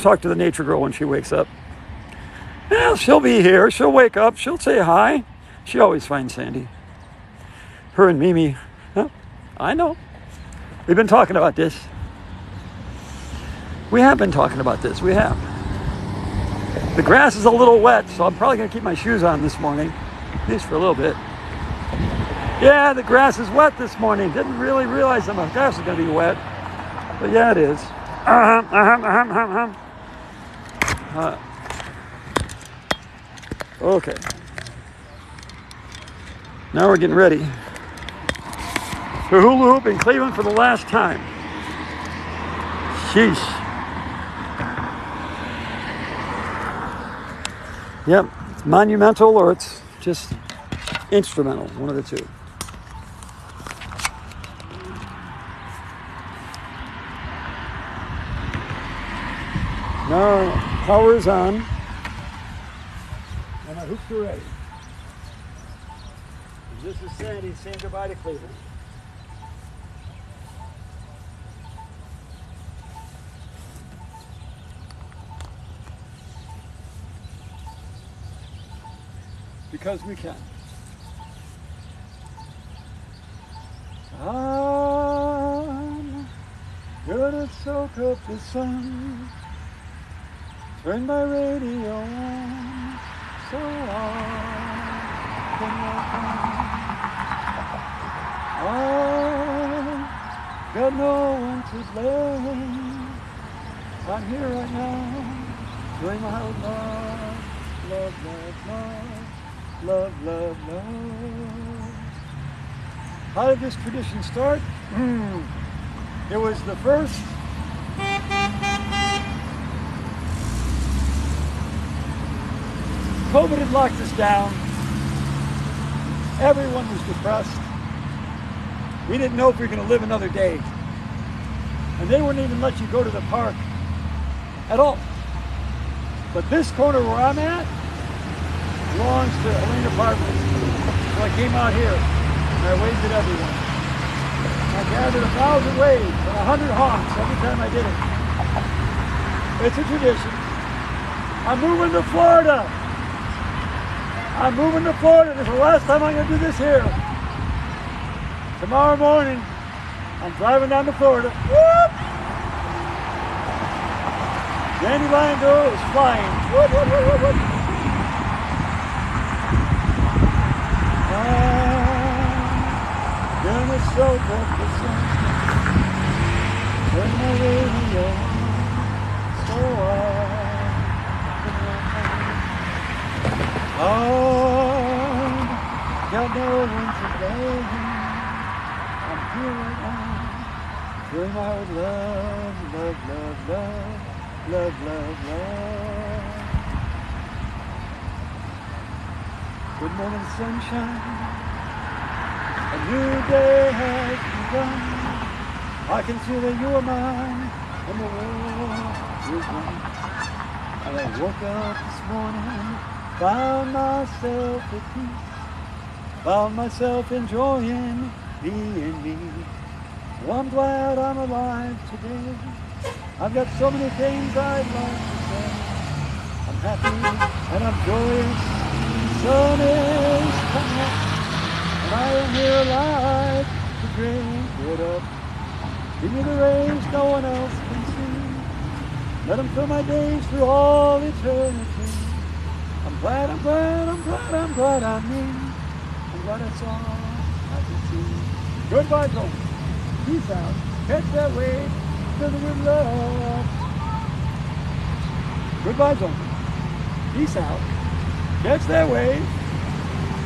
talk to the nature girl when she wakes up. Well, she'll be here. She'll wake up. She'll say hi. She always finds Sandy. Her and Mimi. Huh? I know. We've been talking about this. We have been talking about this. We have. The grass is a little wet, so I'm probably going to keep my shoes on this morning. At least for a little bit. Yeah, the grass is wet this morning. Didn't really realize that my grass is going to be wet. But yeah, it is. Okay. Now we're getting ready to hula hoop in Cleveland for the last time. Sheesh. Yep, it's monumental or it's just instrumental, one of the two. Now, power is on, and our hoops are ready. And this is Sandy saying goodbye to Cleveland. Because we can. I'm gonna soak up the sun. Turn my radio on so I can walk on. I've got no one to blame. I'm here right now, doing my love, love, love, love, love, love, love. How did this tradition start? It was the first COVID had locked us down. Everyone was depressed. We didn't know if we were going to live another day. And they wouldn't even let you go to the park at all. But this corner where I'm at belongs to Elena Apartments. So I came out here and I waved at everyone. I gathered 1,000 waves and 100 honks every time I did it. It's a tradition. I'm moving to Florida. I'm moving to Florida. This is the last time I'm going to do this here. Tomorrow morning, I'm driving down to Florida. Whoop! Dandelion girl is flying. Whoop, whoop, whoop, whoop, whoop. I'm gonna soak up the sun. Turn my radio on so I can walk on. Got no one to blame. I'm here right now. Doing my love, love, love, love, love, love, love. Good morning, sunshine. A new day has begun. I can see that you are mine, and the world is one. And I woke up this morning, found myself at peace, found myself enjoying being me. Well, I'm glad I'm alive today. I've got so many things I'd like to say. I'm happy and I'm joyous. The sun is coming up, and I am here alive to drink it up. Give me the rays no one else can see. Let them fill my days through all eternity. I'm glad, I'm glad, I'm glad, I'm glad I'm me. I'm glad that's all I can see. Goodbye, folks. Peace out. Catch that wave. Fill it with love. Goodbye, Zone. Peace out. Catch that wave.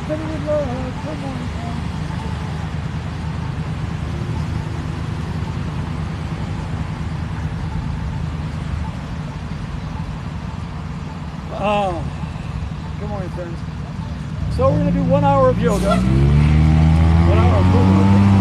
Fill it with love. Come on, come. Oh, good morning, friends. So we're going to do 1 hour of yoga, 1 hour of movement.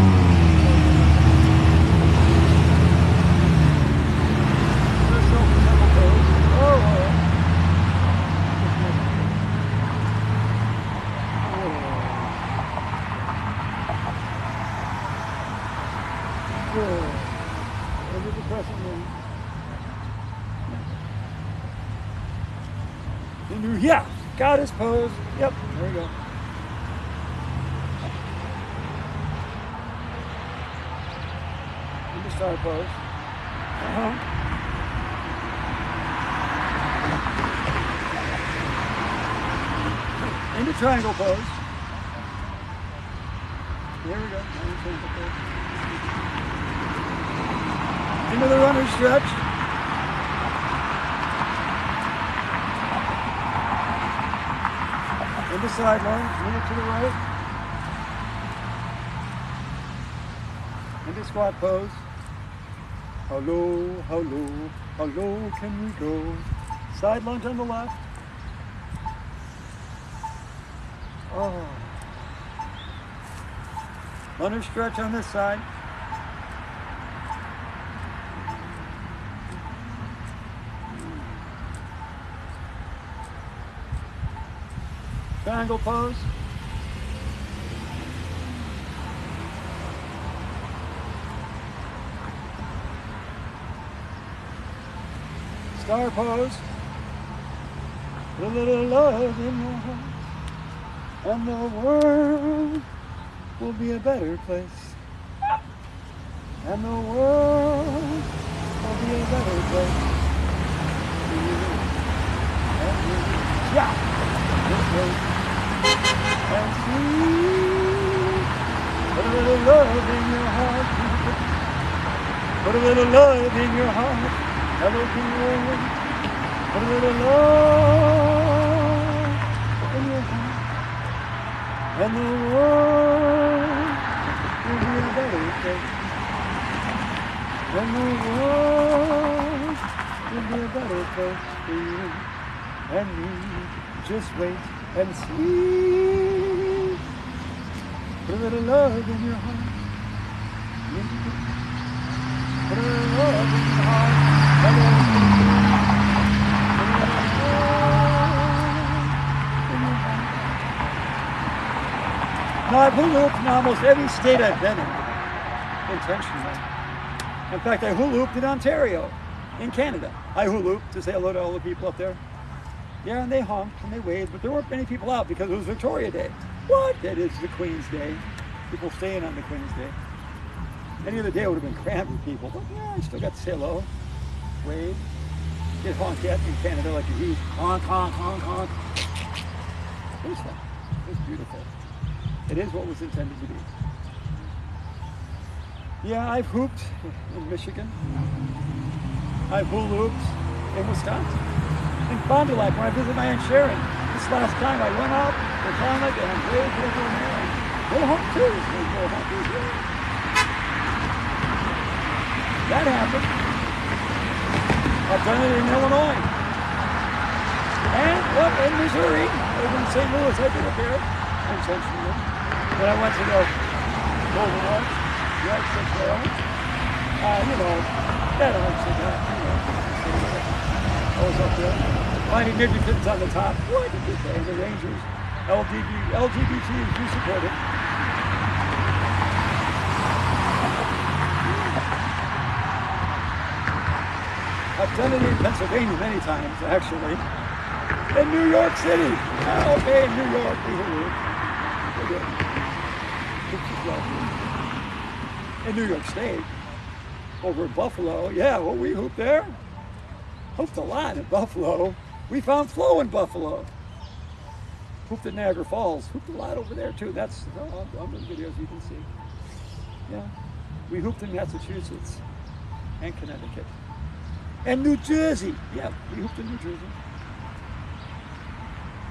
Yeah, goddess pose. Yep, there you go. Into star pose. Into triangle pose. There we go. Triangle pose. Into the runner stretch. Into side lunge, move to the right. Into squat pose. Hello, hello, hello, can we go? Side lunge on the left. Oh. Runner stretch on this side. Triangle pose. Star pose. Put a little love in your heart, and the world will be a better place. And the world will be a better place. Yeah, this way. And see, put a little love in your heart. Put a little love in your heart. Hello, world. Put a little love in your heart, and the world will be a better place. And the world will be a better place for you and me. Just wait and see. Put a little love in your heart. Put a little love in your heart. Now, I've hula hooped in almost every state I've been in, intentionally. In fact, I hula hooped in Ontario, in Canada. I hula hooped to say hello to all the people up there. Yeah, and they honked and they waved, but there weren't many people out because it was Victoria Day. What? It is the Queen's Day. People staying on the Queen's Day. Any other day would have been crammed with people, but yeah, I still got to say hello, wave, get honked at in Canada like a huge honk, honk, honk, honk. It was fun. It was beautiful. It is what was intended to be. Yeah, I've hooped in Michigan. I've hula hooped in Wisconsin. In Fond du Lac, when I visited my Aunt Sharon, this last time I went out to Canada and waved over in there. They honk too. They go honk as well. That happened. I've done it in Illinois. And up in Missouri, over in St. Louis, I did it there intentionally. When I went to the Golden Arch, the Arch of Trail, that arch of that, I was up there, finding ninja kittens on the top. What did you say? The Rangers, LGBTs, you support it. I've done it in Pennsylvania many times, actually. In New York City. Okay, in New York, we did. In New York State, over in Buffalo, yeah, well, we hooped there. Hooped a lot in Buffalo. We found flow in Buffalo. Hooped at Niagara Falls. Hooped a lot over there, too. That's on the videos you can see. Yeah. We hooped in Massachusetts and Connecticut. And New Jersey. Yeah, we hooped in New Jersey.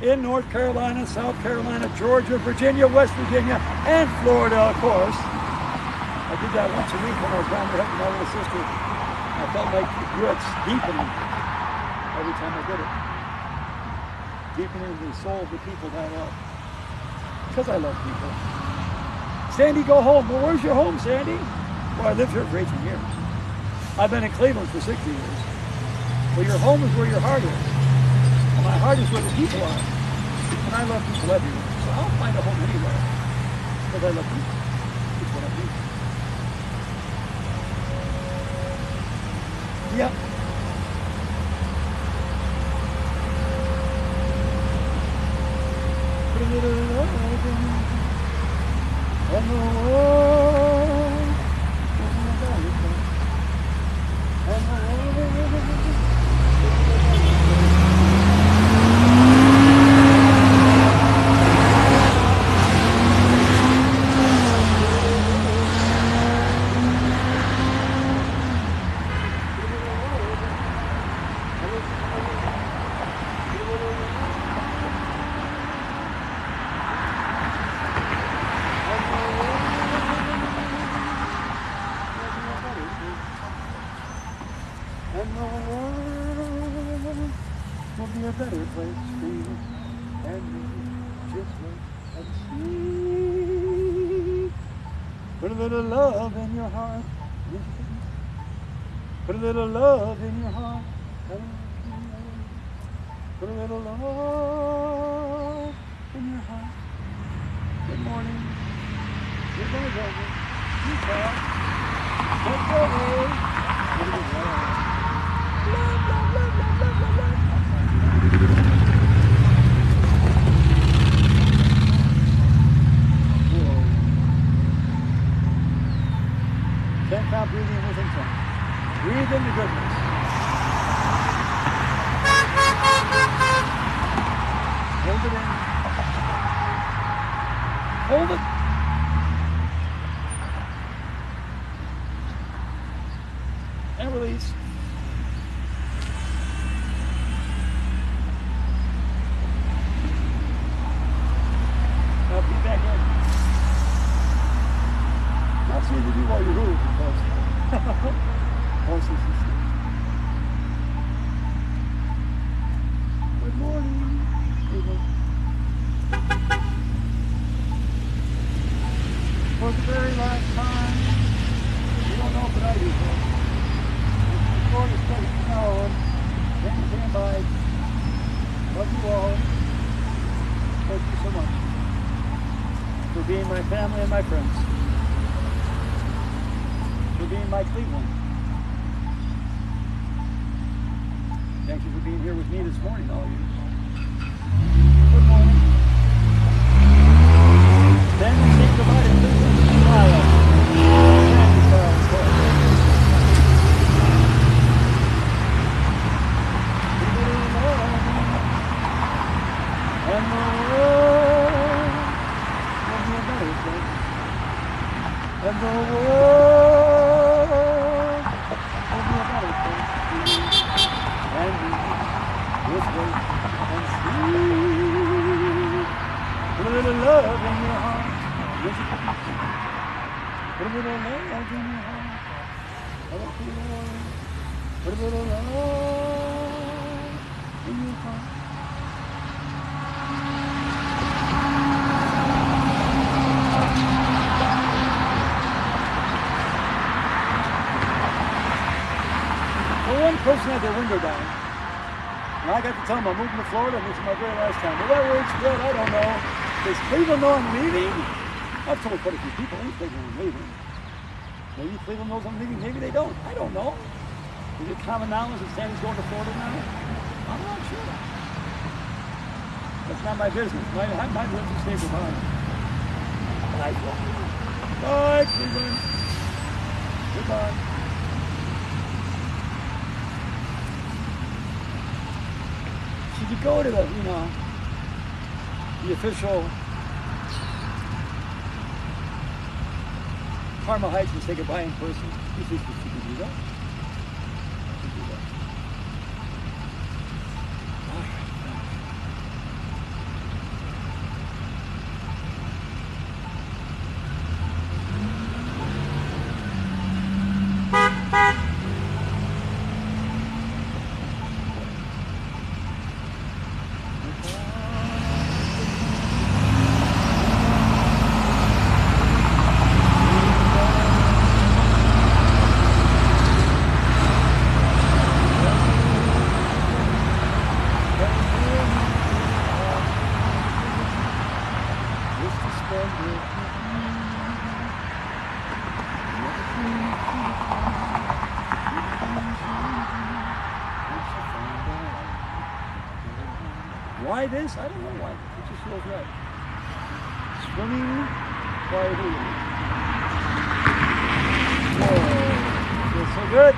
In North Carolina, South Carolina, Georgia, Virginia, West Virginia, and Florida, of course. I did that once a week when I was down there helping my little sister. I felt like grits deepening every time I did it. Deepening the soul of the people that I love. Because I love people. Sandy, go home. Well, where's your home, Sandy? Well, I lived here for 18 years. I've been in Cleveland for 60 years. Well, your home is where your heart is. And my heart is where the people are. And I love people everywhere. So I'll find a home anywhere. Because I love people. It's what I do. Yep. and the world will be a better place. And the world will be a better place. And the world will be a better place for you and me. Just wait and see. Put a little love in your heart. Put a little love in your heart. Put a little love in your heart. Good morning. You're going to go. You tell. Take over. Put a little love. Love, love, love, love, love, love, love. Whoa. Can't stop breathing with intent. Breathe in the goodness. Hold it in. Hold it. And release. Now be back in. Not so easy to do while you move, because horses and stuff. Good morning, people. For the very last time, you don't know what I do, folks. Before the place is known, stand by. Love you all. Thank you so much for being my family and my friends. For being my Cleveland. Thank you for being here with me this morning, all of you. Good morning. Then we say goodbye to Cleveland. Smile. And the world will be a better place. And the world will be a better place. And we just wait and see. Put a little love in your heart. Put a little love in your heart. Put a little love in your heart. One person had their window down, and I got to tell them I'm moving to Florida, and this is my very last time. Will that word spread? I don't know. Does Cleveland know I'm leaving? I've told quite a few people in Cleveland I'm leaving. Maybe Cleveland knows I'm leaving, maybe they don't. I don't know. Is it common knowledge that Sandy's going to Florida now? I'm not sure. That's not my business. My business is stay behind. Bye, Cleveland. Goodbye. Should you go to the, the official Carmel Heights and say goodbye in person? You think you can do that? You can do that. All right. Why this? I don't know why. It just feels right. Swimming quiet hula. Whoa, feels so good.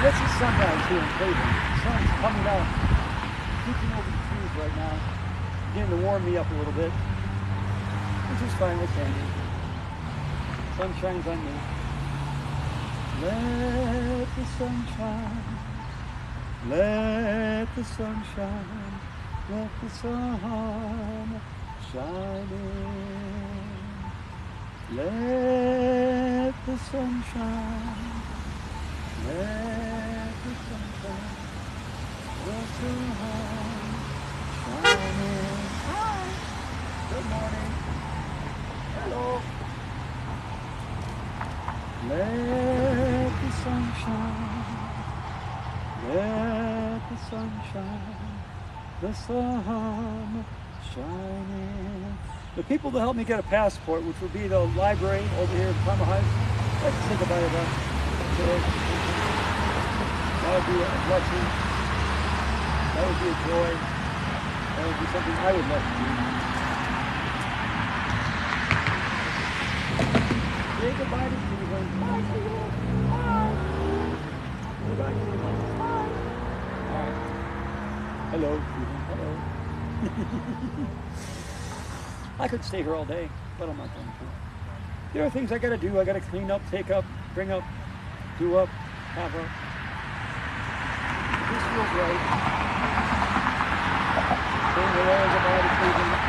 This is sunrise here in Cleveland. The sun's coming out, peeking over the trees right now, beginning to warm me up a little bit, which is fine with Sandy. Sun shines on me. Let the sun shine, let the sun shine, let the sun shine in. Let the sun shine. Let the sun shine, let the sun shine in. Hi. Good morning. Hello. Let the sun shine, let the sun shine, the sun shine in. The people that helped me get a passport, which would be the library over here in Palmer Heights, I'd like to say goodbye to them today. That would be a blessing. That would be a joy. That would be something I would love to do. Say goodbye to Cleveland. Bye, Cleveland. Bye. Goodbye, Cleveland. Bye. All right. Hello, Cleveland. Hello. I could stay here all day, but I'm not going to. There are things I got to do. I got to clean up, take up, bring up, do up, have up. This feels right. Saying hello, goodbye to Cleveland.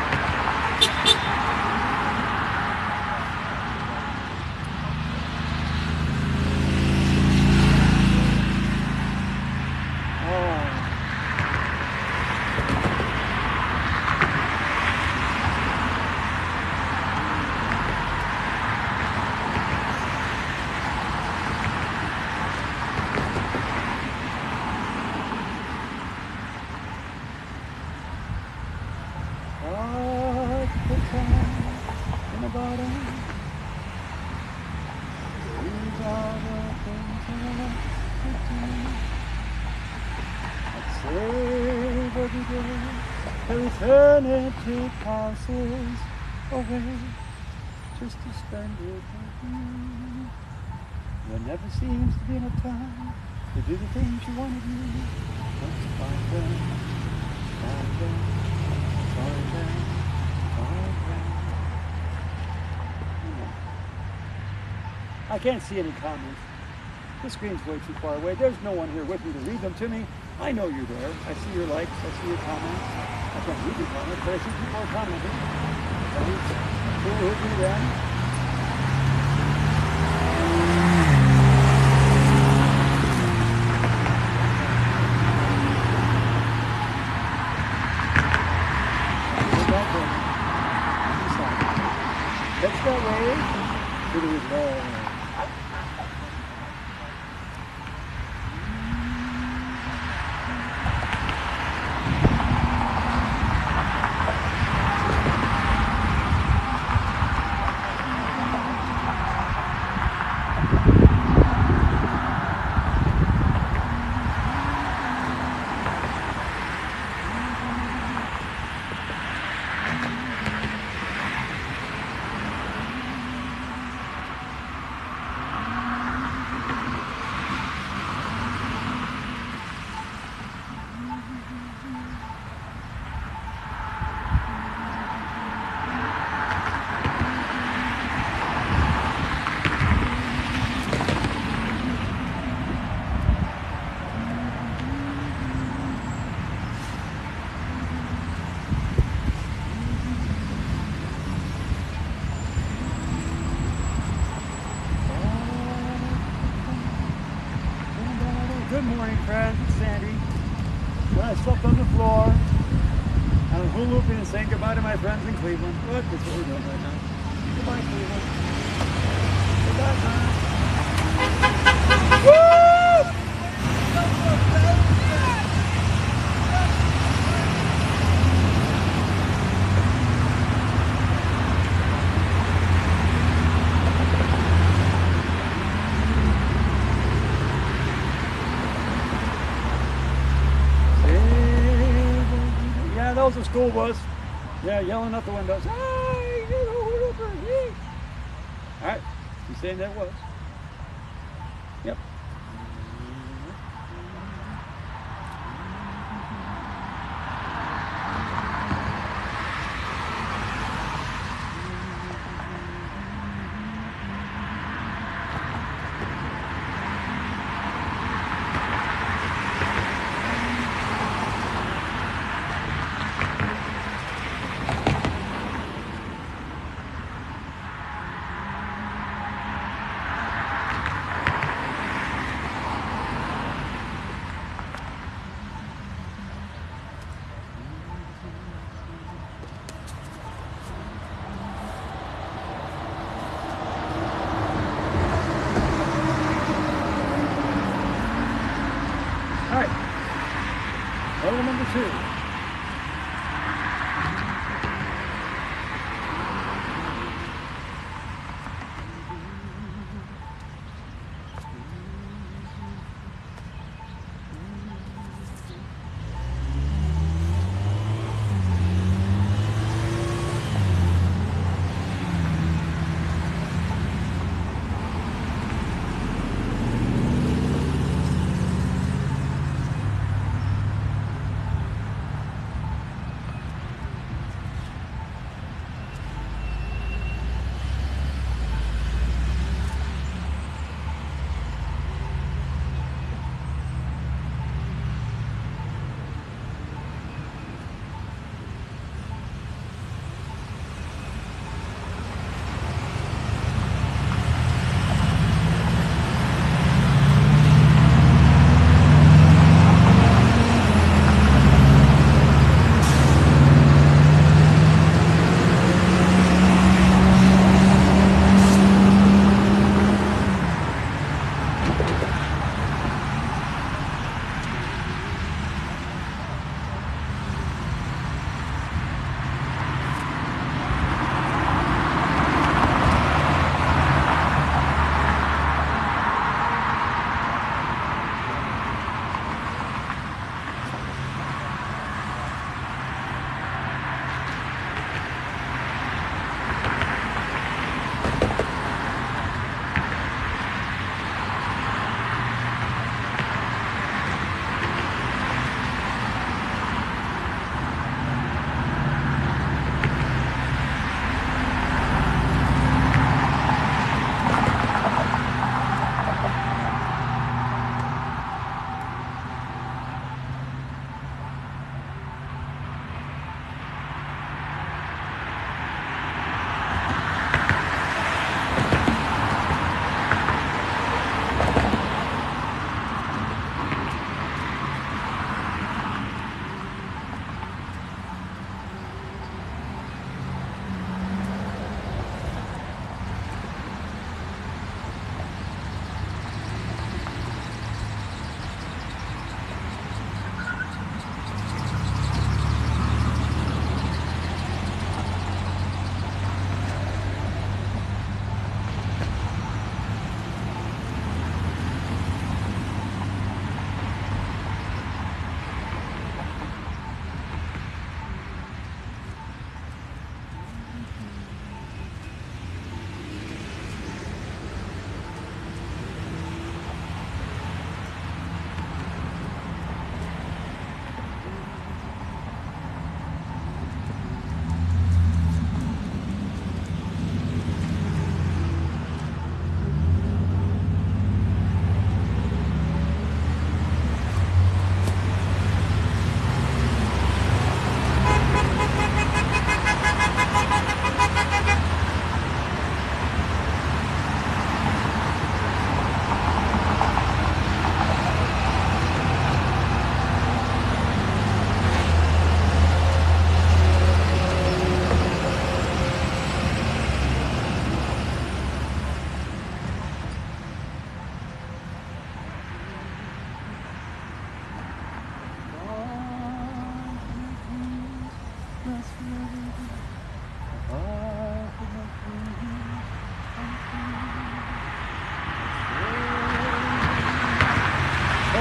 The time in the bottom. These are the things I like to do. I'd save every day till eternity passes away, just to spend it with you. There never seems to be enough time to do the things you want to do. Let's find them, find them, find them. I can't see any comments. The screen's way too far away. There's no one here with me to read them to me. I know you're there. I see your likes. I see your comments. I can't read your comments, but I see people are commenting. Who will do that? Catch that wave to the love. Good morning, friends. It's Sandy. Well, I slept on the floor. I'm hula hooping and saying goodbye to my friends in Cleveland. Look, that's what we're doing right now. Goodbye, Cleveland. Goodbye, friends. Woo! was a school bus. Yeah, yelling out the windows. Hey, you're the hula. All right, you saying that was? Yep. All right, level number 2.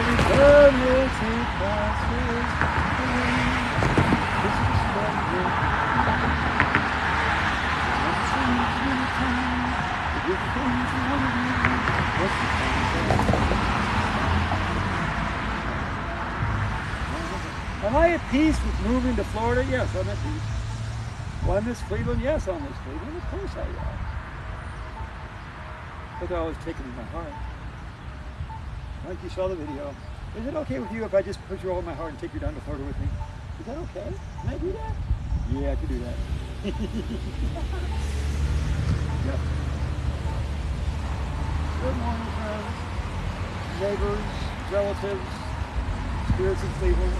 Eternity passes away. the things you want to do. What's the Am I at peace with moving to Florida? Yes, I'm at peace. Will I miss Cleveland? Yes, I'll miss Cleveland. Of course I will. But they're always taken in my heart. Like you saw the video. Is it okay with you if I just put you all in my heart and take you down to Florida with me? Is that okay? Can I do that? Yeah, I can do that. Yep. Good morning, friends, neighbors, relatives, spirits of Cleveland.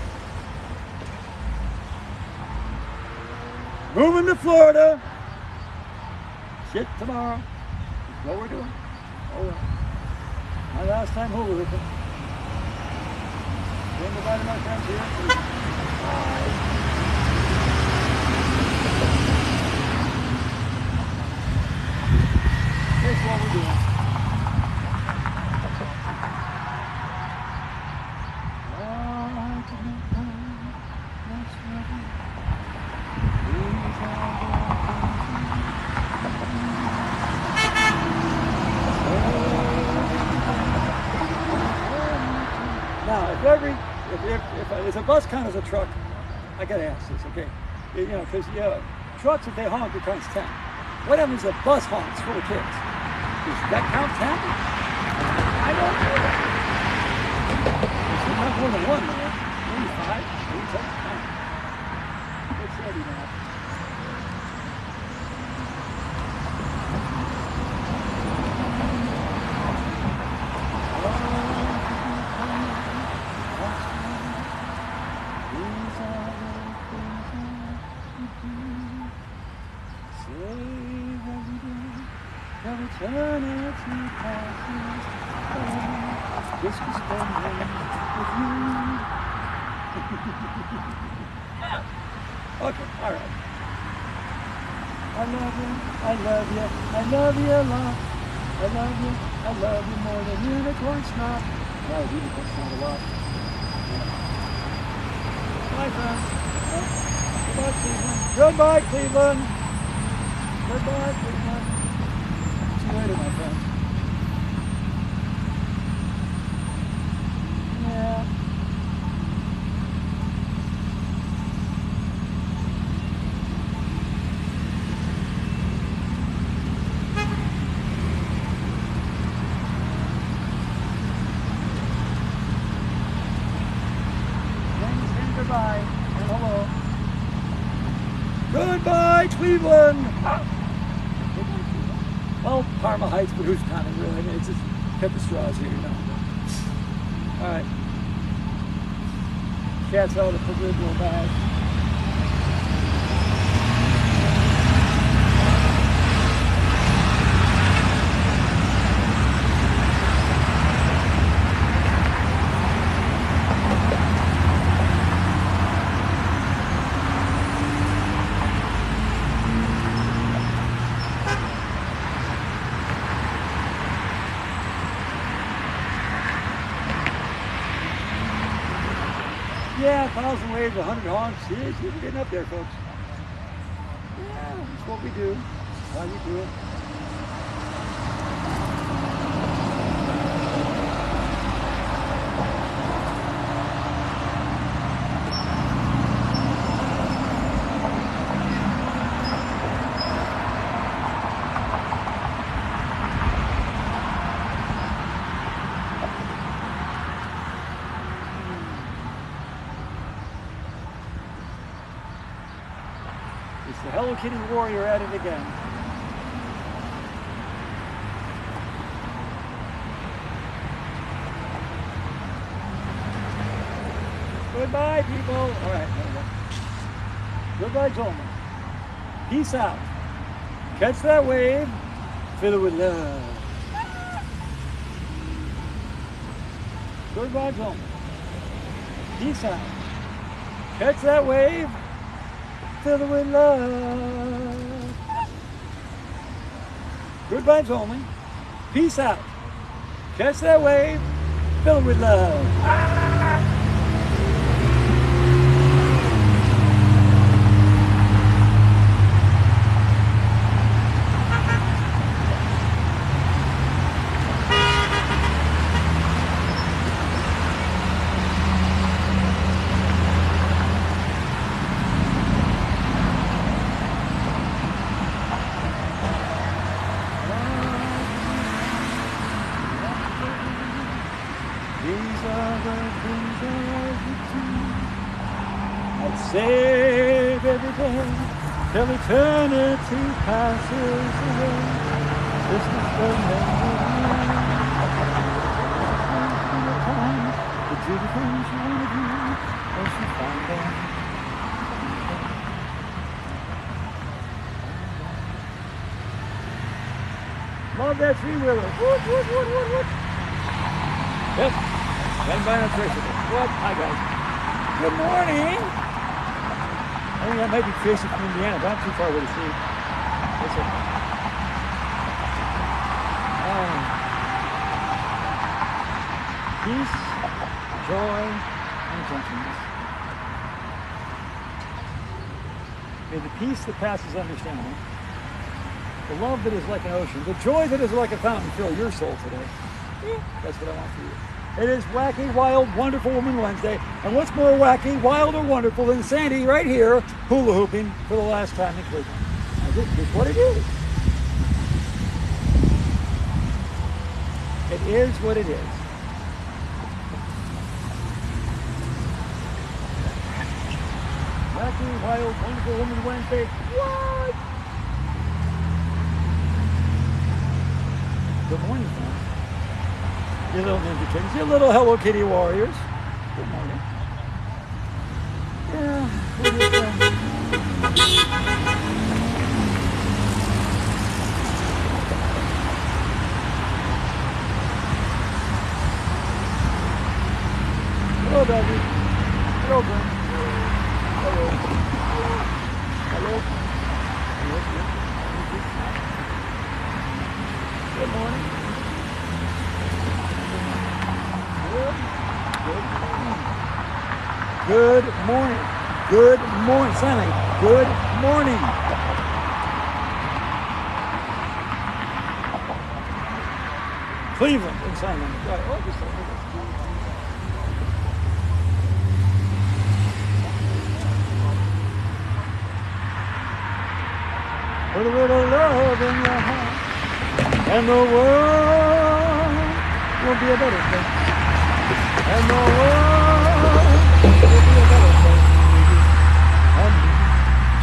Moving to Florida. Shit tomorrow. That's what we're doing. Oh well. My last time hula hooping. Saying goodbye to my friends here. Bye. That's what we're doing. Now, if a bus count as a truck, I gotta ask this, okay? You know, because trucks, if they honk, it counts 10. What happens if a bus honks full of kids? Does that count 10? I don't know. It's not more than one, man. Maybe 5, maybe 10. What's that even happen? Eternity passes, just to spend with you. Okay, all right. I love you, I love you, I love you a lot. I love you more than unicorn snot. Well, unicorn snot a lot. Bye, friends. Goodbye, Cleveland. Goodbye, Cleveland. Goodbye, Cleveland. See you later, my friend. Yeah. Goodbye and hello. Goodbye, Cleveland. Well, Parma Heights, but who's counting really? I mean, it's just cut the straws here, you know. All right. Cat's out of the proverbial bag. Yeah, 1,000 waves, 100 honks. Yes, we're getting up there, folks. Yeah, that's what we do. That's why we do it. It's the Hello Kitty warrior at it again. Goodbye, people. All right, there we go. Goodbye, gentlemen. Peace out. Catch that wave. Fill it with love. Goodbye, gentlemen. Peace out. Catch that wave. Fill it with love. Goodbye, gentlemen. Peace out. Catch that wave. Fill it with love. I'd save every day till eternity passes away. This is the memory time to do the things you want to do once you find them. Love that three-wheeler. Woot, woot, woot, woot, woot. Yep. Stand by on Tracy. What? Hi, guys. Good morning. I think that might be Tracy from Indiana, but I'm too far away to see. That's okay. Peace, joy, and gentleness. May the peace that passes understanding, the love that is like an ocean, the joy that is like a fountain fill your soul today. That's what I want for you. It is Wacky, Wild, Wonderful Woman Wednesday. And what's more wacky, wild, or wonderful than Sandy right here hula hooping for the last time in Cleveland? It's what it is. It is what it is. Wacky, Wild, Wonderful Woman Wednesday. What? Good morning, friends. You little ninja kittens, you little Hello Kitty warriors. Good morning. Yeah, what do you think? Hello, Daddy. Hello, Ben. Hello. Hello. Hello. Good morning. Good morning. Good morning. Silent. Good morning. Cleveland in sign language. Right. Oh, just put a little love in your heart, and the world will be a better place. And the world will be a better place. And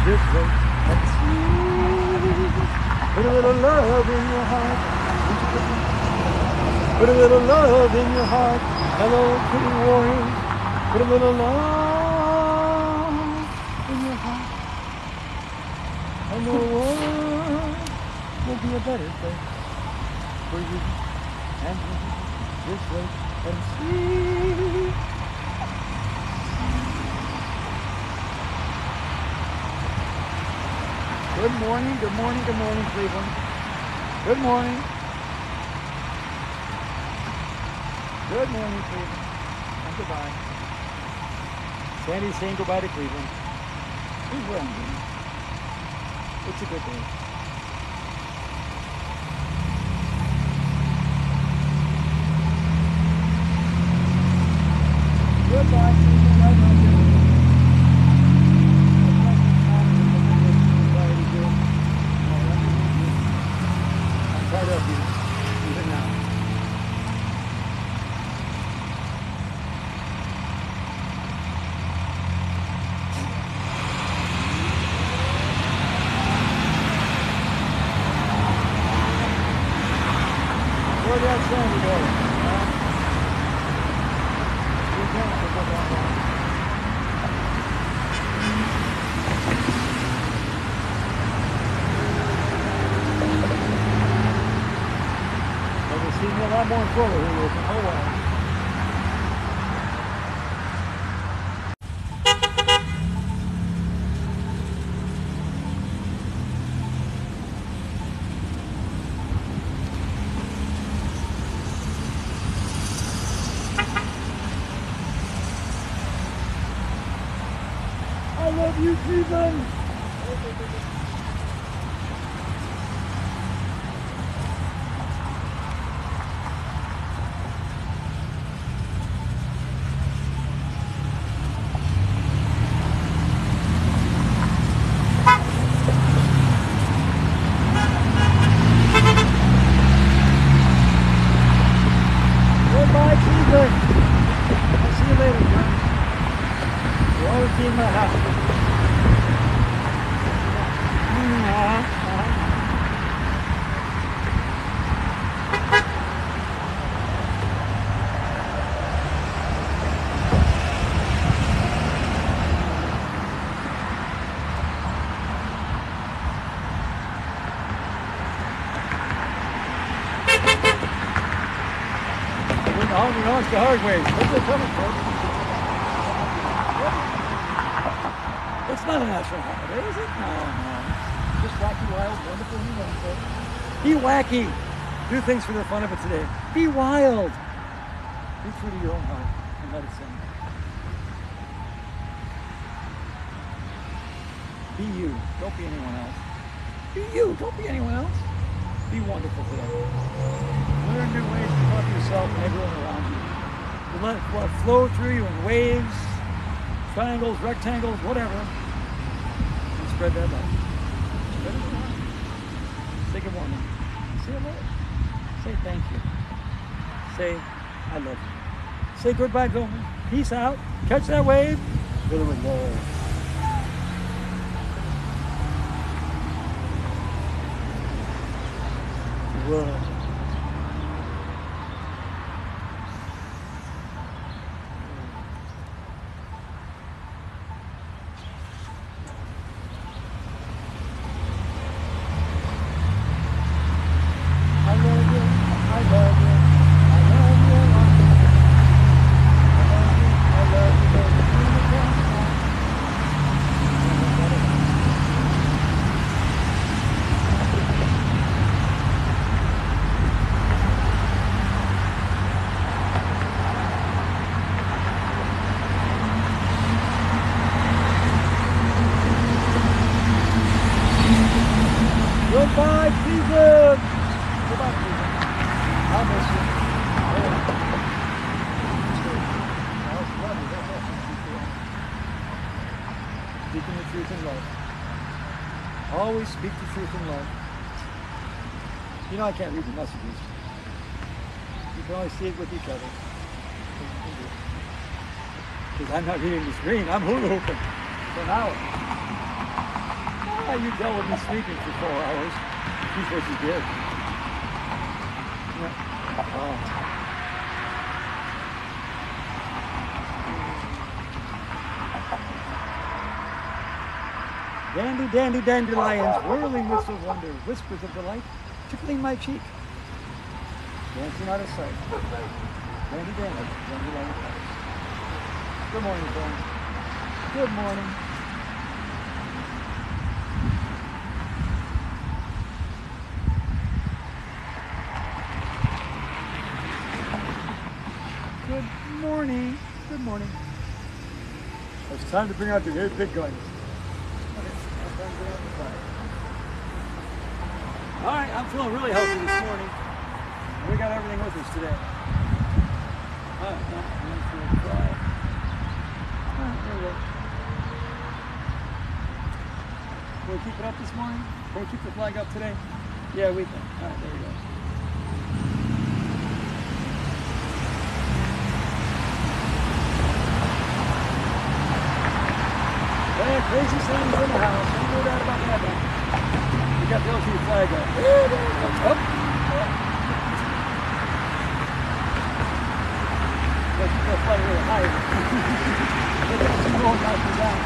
just wait and see. Put a little love in your heart. Put a little love in your heart. Hello, pretty warriors. Put a little love in your heart. And the world will be a better place for you and me. Just wait and see. Good morning, good morning, good morning, Cleveland. Good morning. Good morning, Cleveland. And goodbye. Sandy's saying goodbye to Cleveland. Here's what I'm doing. It's a good day. Goodbye, Cleveland. I love you. I'm proud of you, even now. Where'd that Sandy go? You can't forget that one. But we'll see a lot more in Florida here. Oh, well. I love you, Cleveland. Goodbye, Cleveland. I'll see you later. On and on the hard way. Where's it coming from? It's not a national holiday, is it? No, no. Just wacky, wild, wonderful, and wonderful. Be wacky. Do things for the fun of it today. Be wild. Be true to your own heart and let it sing. Be you. Don't be anyone else. Be you. Don't be anyone else. Be wonderful today. Learn new ways to love yourself and everyone around you. Let love flow through you in waves, triangles, rectangles, whatever. And spread that love. Spread it around. Say good morning. Say hello. Say thank you. Say I love you. Say goodbye, Goldman. Peace out. Catch that wave. Fill it with love. Whoa. I love you. I love you. I love you. I love you. Goodbye, Cleveland! Goodbye, Cleveland. I'll miss you. Speaking the truth in love. Always speak the truth in love. You know I can't read the messages. You can only see it with each other. Because I'm not reading the screen. I'm hula hooping for an hour. You dealt with me sleeping for 4 hours. Here's what you did. Yeah. Oh. Dandy, dandy, dandelions, whirling whips of wonder, whispers of delight, tickling my cheek. Dancing out of sight. Dandy, dandy, dandelion colors. Good morning, friends. Good morning. Good morning. Good morning. It's time to bring out the very big guns. All right, I'm feeling really healthy this morning. We got everything with us today. All right, there we go. Can we keep it up this morning? Can we keep the flag up today? Yeah, we can. All right, there we go. Crazy Sam's in the house. Don't do that about that one. We got the LT flag up. Up. Let's fly really high. It's going out and down.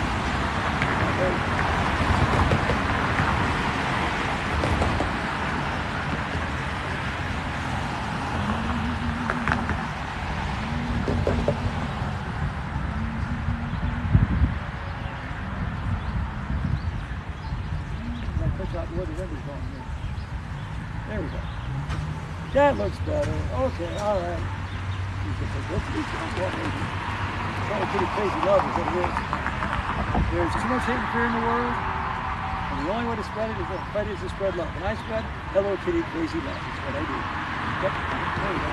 Okay. There we go. That looks better. Okay, all right. It's all pretty crazy love is what it is. There's too much hate and fear in the world, and the only way to spread it is to spread love. And I spread Hello Kitty crazy love. That's what I do. Yep, there we go.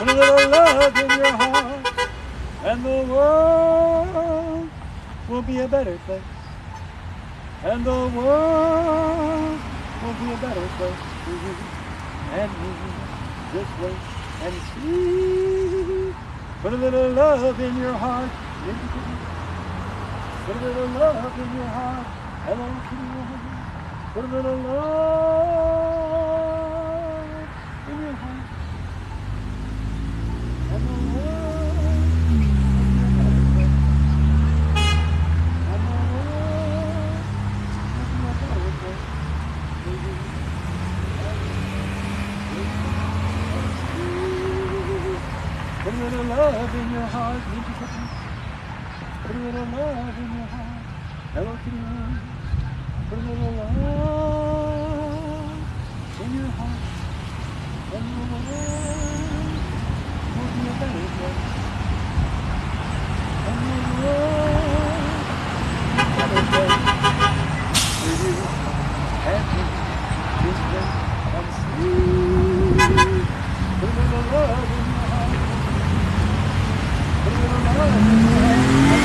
Put a little love in your heart, and the world will be a better place. And the world will be a better place for you and me this way and see. Put a little love in your heart. Put a little love in your heart. Hello, Kitty. Put a little love in your heart. little love in your heart. Put a little love in your heart. Hello Kitty. Put a little love in your heart. And your world will be a better place. And your world will be a better place. With you and me, distant and sweet. Put a little love in your heart. Put a little love in your heart.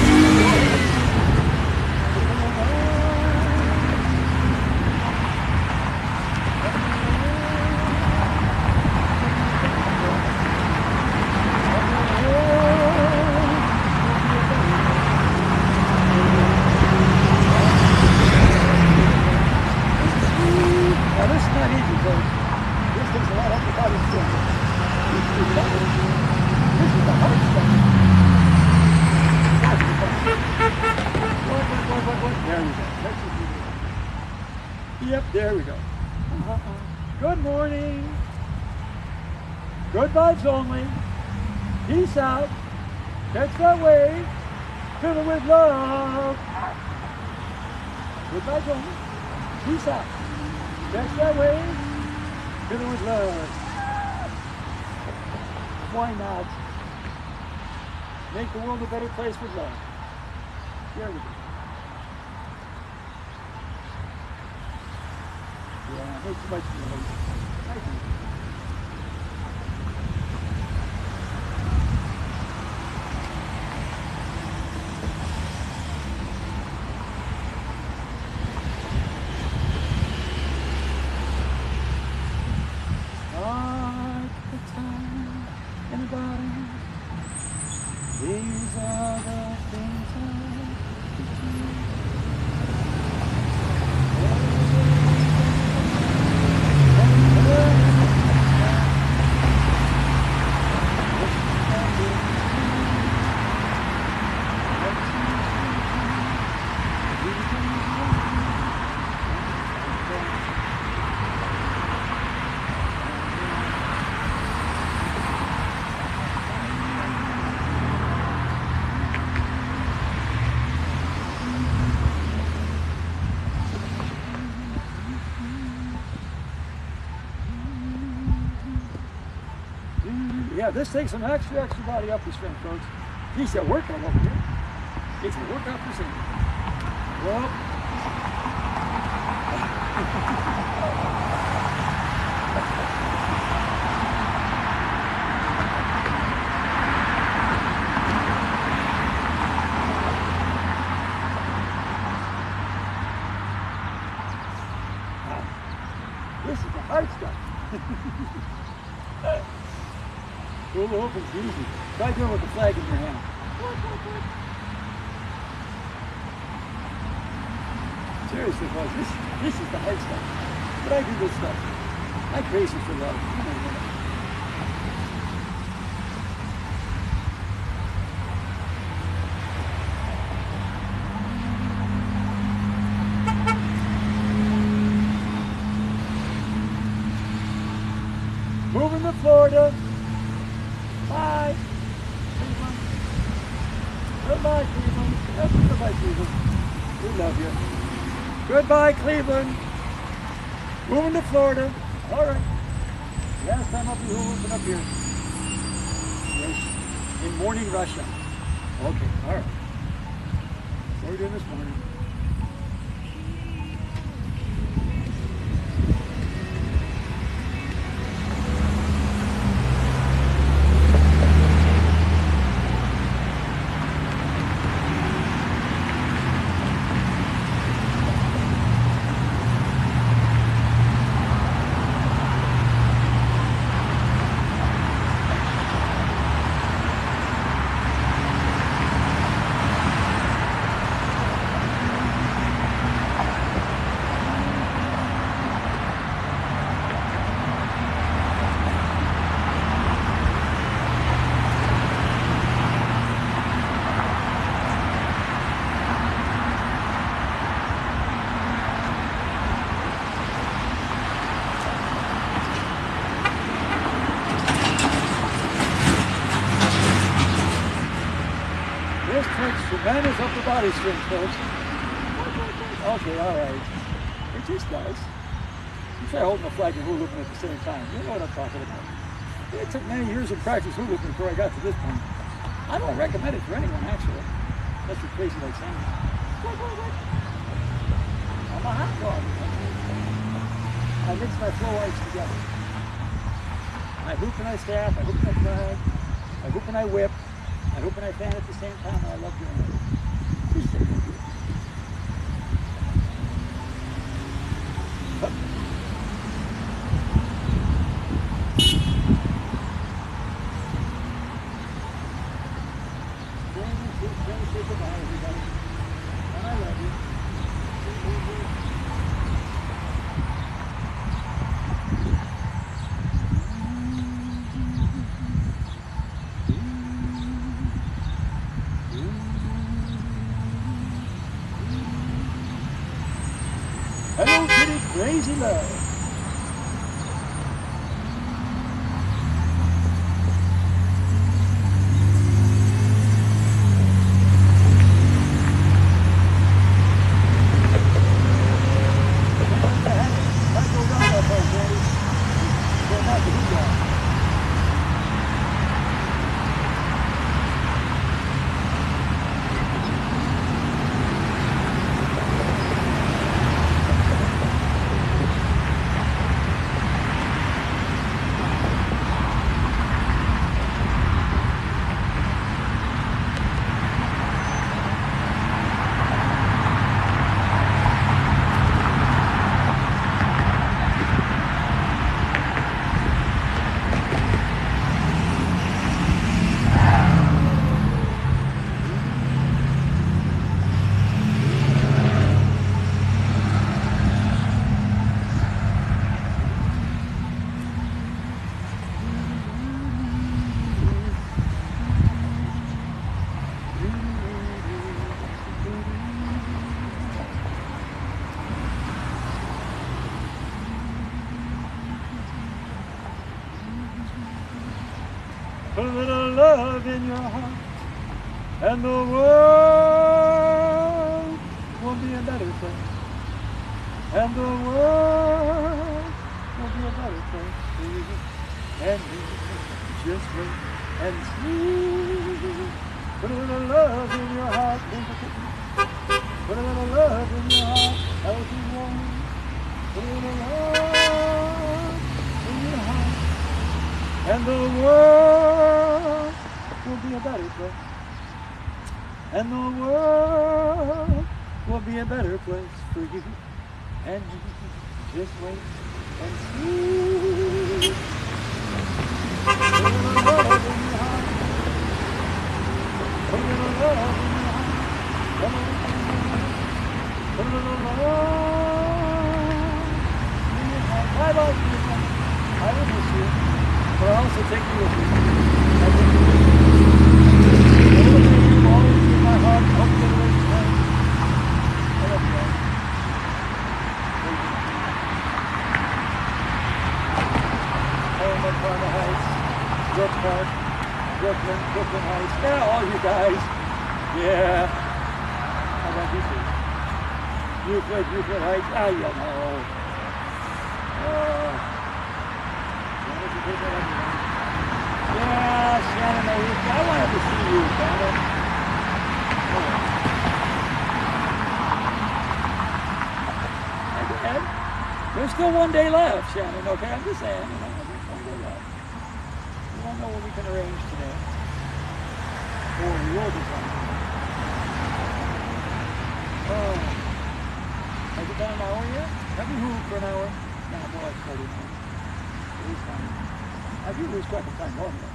Yep, there we go. Good morning. Good vibes only. Peace out. Catch that wave. Fill it with love. Good vibes only. Peace out. Catch that wave. Fill it with love. Why not? Make the world a better place with love. There we go. Yeah, I made too much noise. I do. Like the time in the garden, these are the things I do. Yeah, this takes some extra body upper strength, folks. He's a workout over here. It's a workout for Cindy. Well, this is the hard stuff. We'll hope it's easy. Try doing it with the flag in your hand. Seriously, boys, this is the hard stuff. But I do this stuff. I'm crazy for love. Moving to Florida. Bye. Cleveland. Goodbye, Cleveland. Goodbye, Cleveland. We love you. Goodbye, Cleveland. Moving to Florida. All right. Last time up in hula, but up here. Yes. In morning rush hour. Okay. All right. So we're doing this morning. Man is upper body strength, folks. Okay, all right. It just does. You try holding a flag and hula hooping at the same time. You know what I'm talking about. It took many years of practice hula hooping before I got to this point. I don't recommend it for anyone, actually. Unless you're crazy like Sammy. I'm a hot dog. I mix my flow arts together. I hoop and I staff, I hoop and I flag, I hoop and I whip, I hoop and I fan at the same time, and I love doing it. Just say it. Say goodbye, everybody. And I love you. Hello, Kitty, crazy love. Put a little love in your heart, and the world will be a better place. And the world will be a better place for you and me. Just wait and see. Put a little love in your heart, put a little love in your heart, help you warm. Put a little love in your heart, and the world will be a better place. And the world will be a better place for you and me. Just wait and see. Put a little love in your heart. Put a little love in your heart. Put a little love in your heart. I love you. I will miss you. But I'll also take you with me. I think you will always be in my heart. I hope you get away tonight. I love you guys. Home at Parma Heights, Brook Park, Brooklyn Heights. Yeah, all you guys. Yeah. How about you two? Euclid Heights. Ah, you know. Yeah, Shannon, I wanted to see you, Shannon. Again, there's still one day left, Shannon, okay? I'm just saying, you know, there's one day left. We don't know what we can arrange today. Or we will do something. Oh. Has it been an hour yet? Have you moved for an hour? No, more like 40 minutes. It is fine. I do lose track of time normally.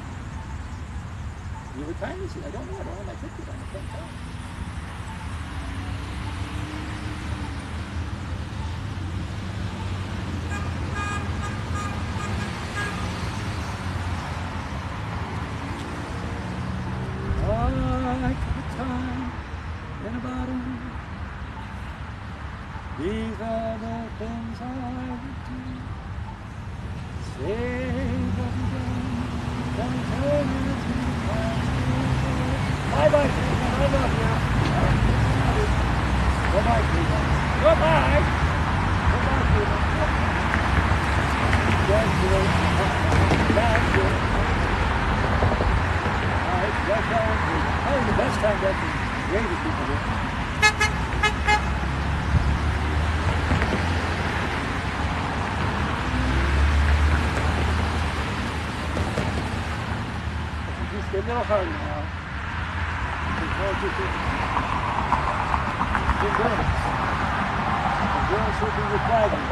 You have a time to see? I don't know. I don't have my pictures on. I can't tell. I got time in a bottle. These are the things I would do. Save what we done, then turn it to the past. Bye-bye, I love you. Bye-bye, Cleveland. Bye-bye. Bye-bye, Cleveland. That's good. That's good. All right, that's that one, Cleveland. Probably the best time that the Ranger people do. Just get a little harder now. Endurance hooping with flagging.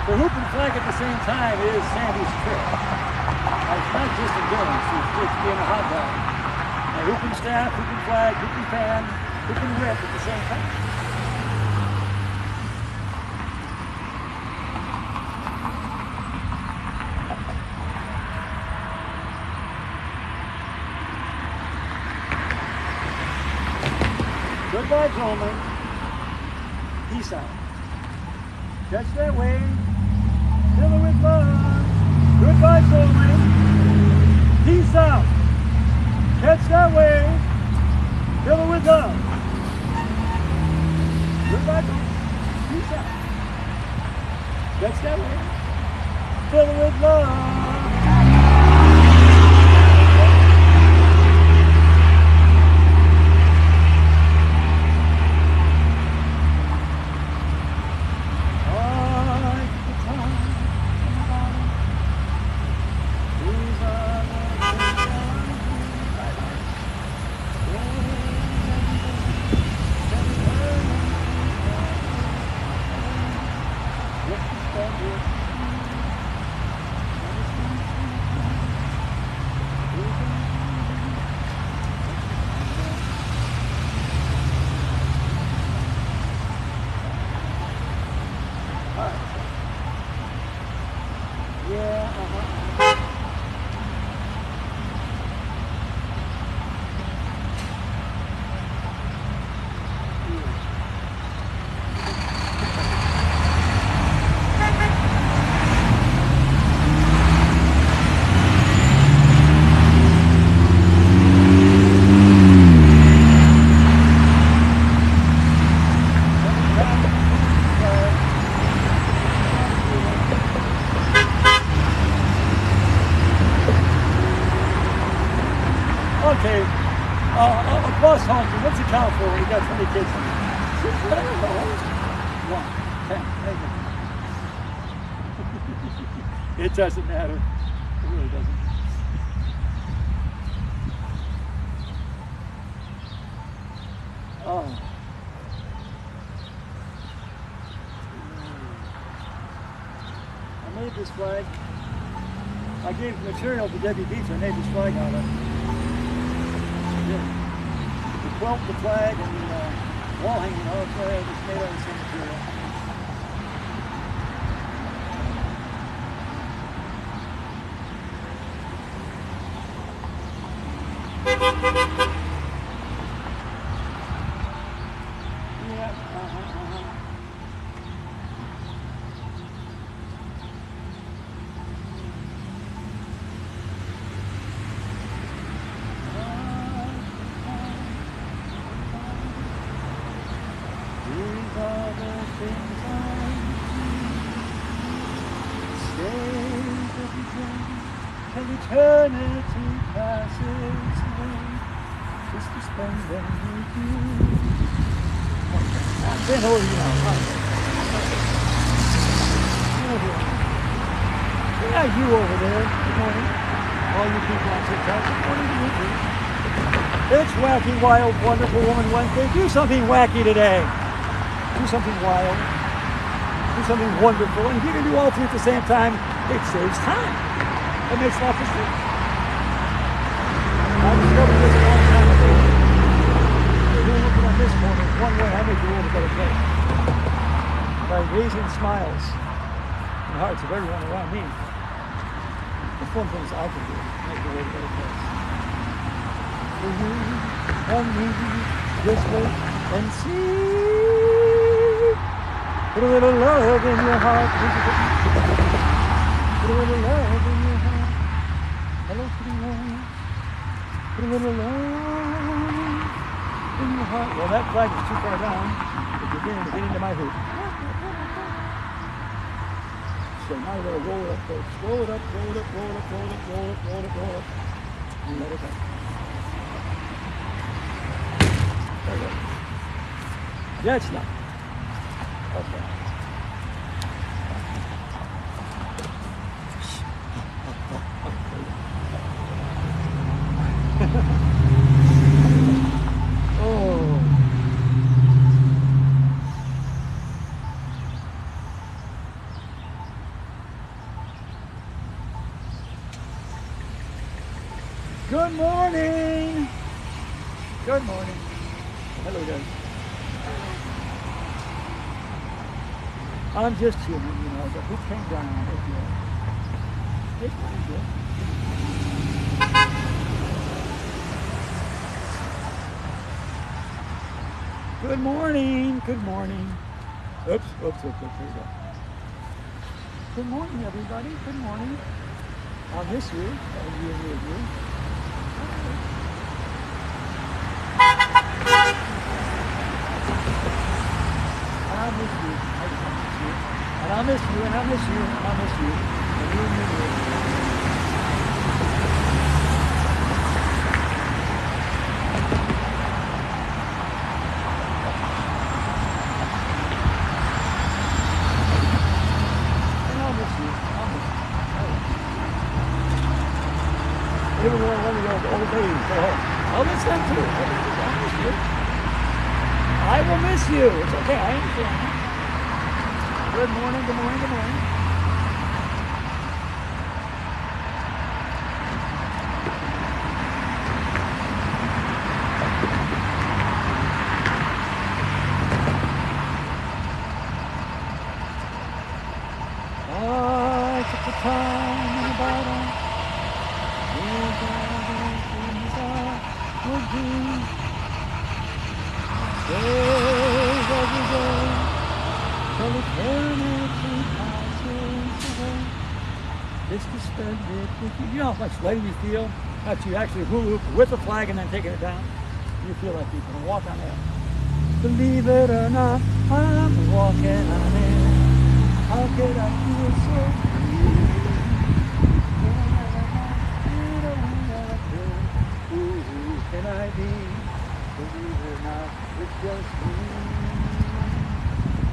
The hoop and flag at the same time is Sandy's trick. It's not just endurance, it's being a hot dog. Now hoop and staff, hoop and flag, hoop and pan, hoop and whip at the same time. Goodbye, gentlemen. Peace out. Catch that wave. Fill it with love. Goodbye, gentlemen. Peace out. Catch that wave. Fill it with love. Goodbye, gentlemen. Peace out. Catch that wave. Fill it with love. Okay, a bus honking, what's it count for when you got 20 kids? 1, 10, it doesn't matter. It really doesn't. Oh. I made this flag. I gave material to Debbie Beach. I made this flag out of it. The quilt, the flag, and the wall hanging on the flag is made out of the same material. And eternity passes away just to spend them with you. Say hello to you now. Yeah, you over there. Good morning. All you people on TikTok. Good morning to you too. It's Wacky, Wild, Wonderful Woman Wednesday. Do something wacky today. Do something wild. Do something wonderful. And if you can do all three at the same time, it saves time. It makes lots of sense. I discovered this a long time ago. If you're looking on this corner, one way I make the world a better place. By raising smiles and hearts of everyone around me. The fun things I can do to make the world a better place. For you and me, just wait and see. Put a little love in your heart. Put a little love in your heart. Hello, pretty one. Put a little love in your heart. Well, that flag is too far down. If you're getting to get into my hoop. So now you gotta roll it up, folks. Roll it up, roll it up, roll it up, roll it up, roll it up, roll it up, roll it up. And let it go. There we go. Yeah, it's not. Okay. Oh. Good morning. Good morning. Hello, guys. I'm just human, you know. The hoop came down. It's pretty good. Good morning. Good morning. Oops. Here we go. Good morning, everybody. Good morning. I'll miss you. You. I'll miss you. And I'll miss you. And I'll miss you. And I'll miss you. And you. Even one of the old ladies. So I'll miss them too. I'll miss you. I will miss you. It's okay. I understand. Good morning. Good morning. Good morning. I took the time in the bottom. Just to spend it with you. You know how much later you feel after you actually hula hoop with the flag and then taking it down? You feel like you can walk on air. Believe it or not, I'm walking on air. How could I feel so free? Who can I be? Believe it or not, it's just me.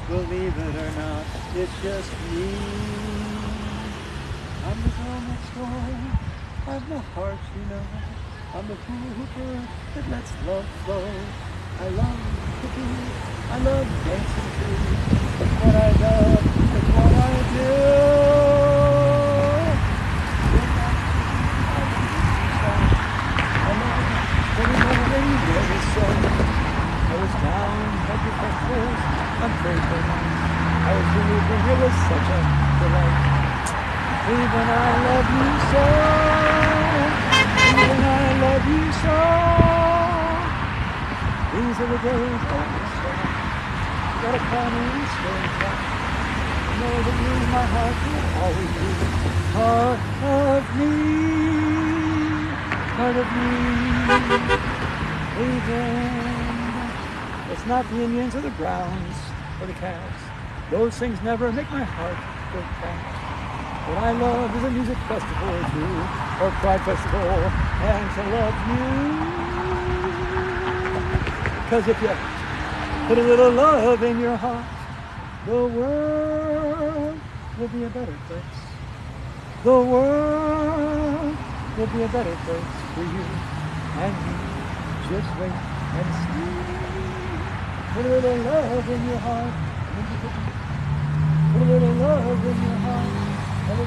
Believe it or not, it's just me. I'm the girl next door. I've no heart, you know. I'm the hula hooper that lets love flow. I love cooking. I love dancing too. It's what I love. It's what I do. I love every morning every song. I was down at the festivals. I'm grateful. I was really, it was such a delight. Even I love you so. Even I love you so. These are the days of the storm. You gotta call me and stay strong. Know that you in my heart will always be part of me. Part of me. Even it's not the Indians or the Browns or the Cavs. Those things never make my heart go fast. What I love is a music festival or two, or Pride Festival, and to love you. Because if you put a little love in your heart, the world will be a better place. The world will be a better place for you and me. Just wait and see. Put a little love in your heart. Put a little love in your heart. Put a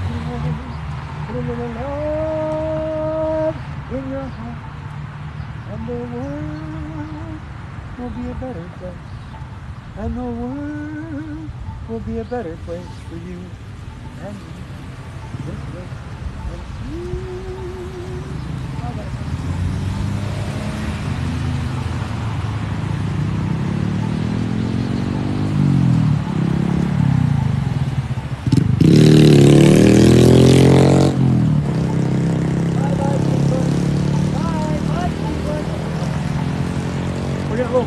little love in your heart, and the world will be a better place. And the world will be a better place for you and me. Just wait and see. All right.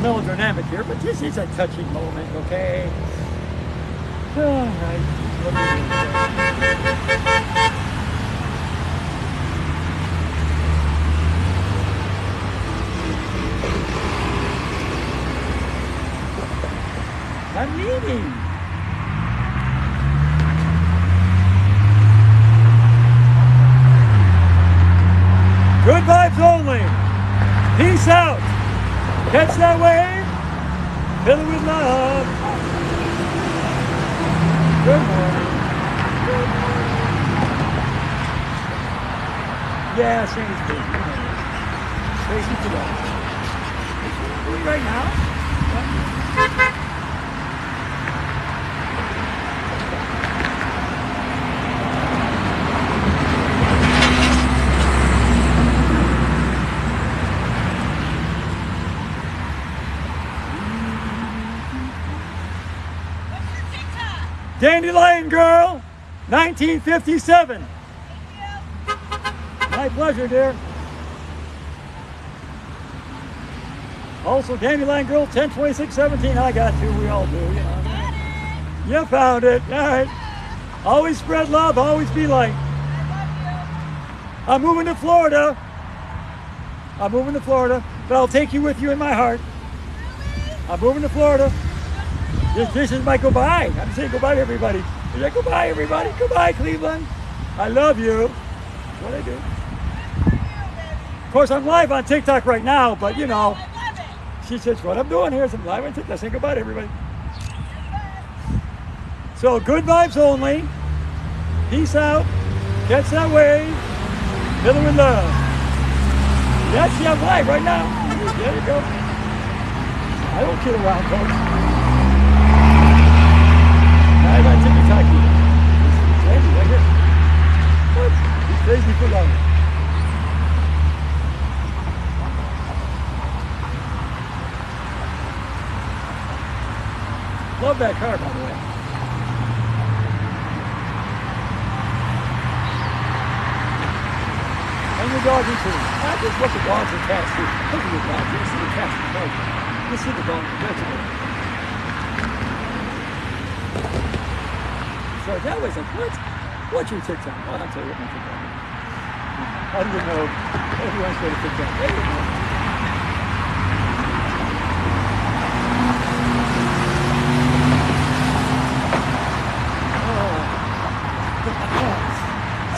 melodramatic here, but this is a touching moment, okay? All right. What are you gonna do? I'm eating. Good vibes only. Peace out. Catch that wave. Fill it with love. Good morning. Good morning. Yeah, Sandy's busy. Tracy today. What's she doing right now? Dandelion Girl, 1957. My pleasure, dear. Also, Dandelion Girl, 10/26/17. I got you. We all do. You know. You found it. All right. Always spread love. Always be light. I'm moving to Florida. I'm moving to Florida, but I'll take you with you in my heart. I'm moving to Florida. This is my goodbye. I'm saying goodbye to everybody. Is that goodbye, everybody? Goodbye, Cleveland. I love you. That's what I do. Of course, I'm live on TikTok right now, but you know, she says, what I'm doing here is I'm live on TikTok. Say goodbye to everybody. So, good vibes only. Peace out. Catch that wave. Fill it with love. Yeah, see, I'm live right now. There you go. I don't kid around, folks. I got TikTok here. Crazy right here. What? He's crazy for love. Love that car, by the way. And your doggy too. Not just what the dogs and cats do. Look at your dogs. You see the cats and dogs. You see the dogs and cats. So that was like, what? What's your TikTok? Well, I'll tell you what my TikTok is. How do you know everyone's got a TikTok? There you go.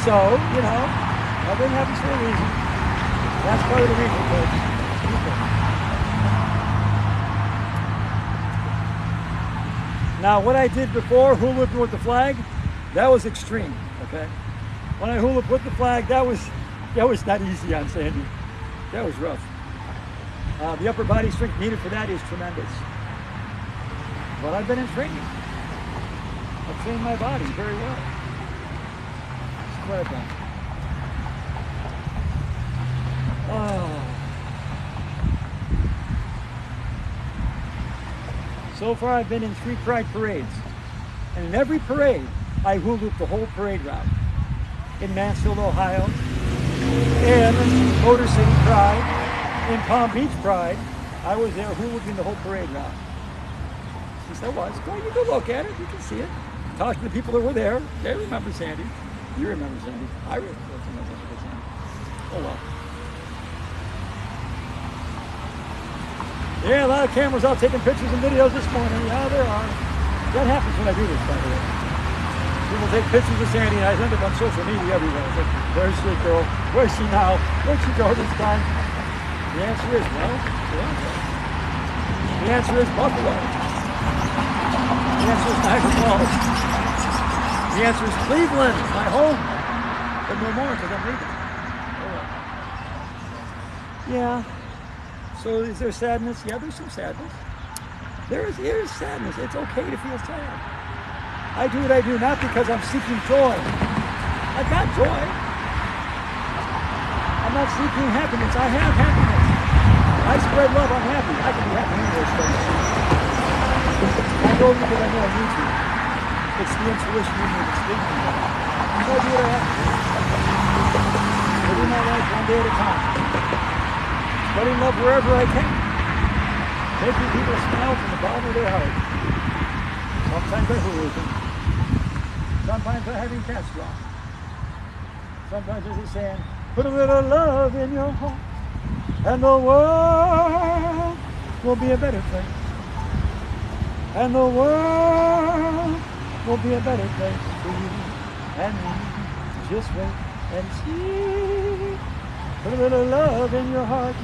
So, you know, everything happens for a reason. That's part of the reason, folks. Now, what I did before, hula with the flag, that was extreme, okay? When I hula with the flag, that was not easy on Sandy. That was rough. The upper body strength needed for that is tremendous. But I've been in training. I've trained my body very well. That's what I've done. Oh. So far, I've been in 3 pride parades. And in every parade, I hula-looped the whole parade route. In Mansfield, Ohio, in Motor City Pride, in Palm Beach Pride, I was there hula-looping the whole parade route. Yes, I was. Well, you can look at it. You can see it. Talk to the people that were there. They remember Sandy. You remember Sandy. I remember Sandy. Oh, well. Yeah, a lot of cameras out taking pictures and videos this morning. Yeah, there are. That happens when I do this, by the way. People take pictures of Sandy, and I end up on social media everywhere. It's like, where's she, girl? Where's she now? Where'd she go this time? The answer is, well, the answer is Buffalo. The answer is Niagara Falls. The answer is Cleveland, my home. But no more because I'm leaving. Oh, well. Yeah. So is there sadness? Yeah, there's some sadness. There is sadness. It's okay to feel sad. I do what I do not because I'm seeking joy. I've got joy. I'm not seeking happiness. I have happiness. I spread love. I'm happy. I can be happy anywhere. I go because I know I need to. It's the intuition in me that's leading me. So I do what I have to do. Living my life one day at a time. Spreading love wherever I can. making people smile from the bottom of their heart. Sometimes by hooligan. Sometimes by having cats drawn. Sometimes as he's saying, put a little love in your heart, and the world will be a better place. And the world will be a better place for you and me. Just wait and see. Put a little love in your heart.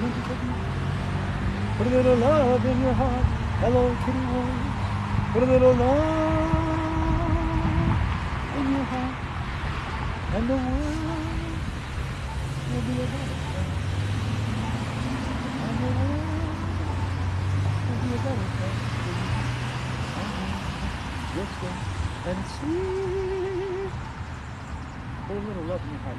Put a little love in your heart. Hello, kitty wolves. Put a little love in your heart, and the world will be a better place. And the world will be a better place for you and me. Just wait and see. Put a little love in your heart.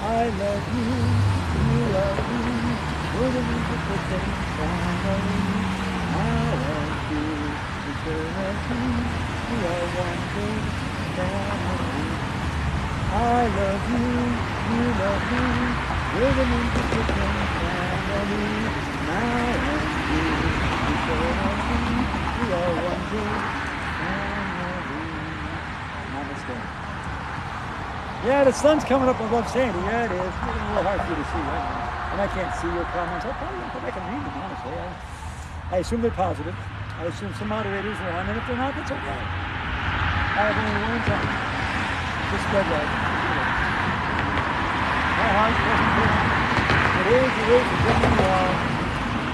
I love you, you love me, we're the beautiful things finally. I love you, eternity, we are one big family. I love you love me, we're the beautiful things family. I love you, eternity, we are one big family. Namaste. Yeah, the sun's coming up above Sandy. Yeah, it is. It's a little hard for you to see right now. And I can't see your comments. I'll probably go back and read them, honestly. I assume they're positive. I assume some moderators are on, and if they're not, that's okay. I have only one time to spread love. My heart wasn't clear. It is for bringing you on.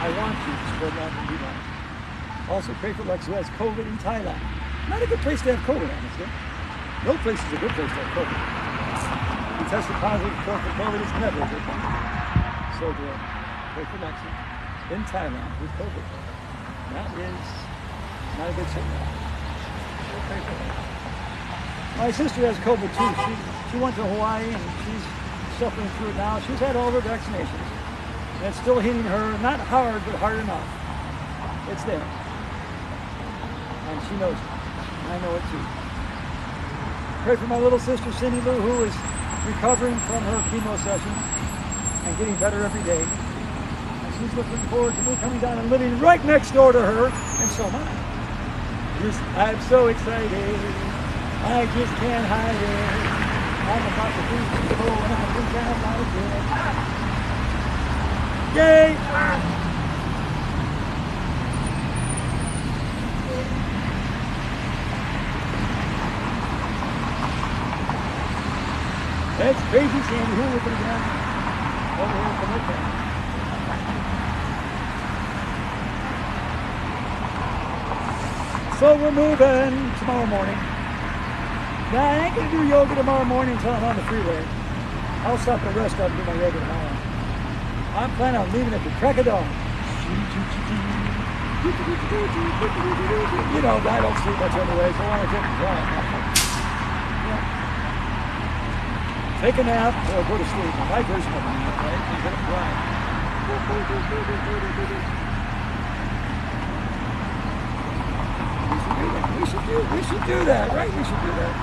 I want you to spread love and be loved. Also pray for Lex, who has COVID in Thailand. Not a good place to have COVID, honestly. No place is a good place to have COVID. He tested positive for COVID. It's never a good one. So good. Pray for Lexi in Thailand with COVID. That is not a good signal. So pray for her. My sister has COVID too. She went to Hawaii and she's suffering through it now. She's had all of her vaccinations. And it's still hitting her, not hard, but hard enough. It's there. And she knows it. And I know it too. Pray for my little sister, Cindy Lou, who is recovering from her chemo session and getting better every day. And she's looking forward to me coming down and living right next door to her, and so am I. I'm so excited. I just can't hide it. I'm about to do people and I think I like it. Yay! That's crazy, Sandy. Who looking down over here from the camera? So we're moving tomorrow morning. Now, I ain't gonna do yoga tomorrow morning until I'm on the freeway. I'll stop at a restaurant and do my yoga tomorrow. I'm planning on leaving at the crack of dawn. You know, I don't sleep much anyway, so I want to take a drive. Take a nap or go to sleep. My version of a nap, right? And get a drive. We should do that, right? We should do that.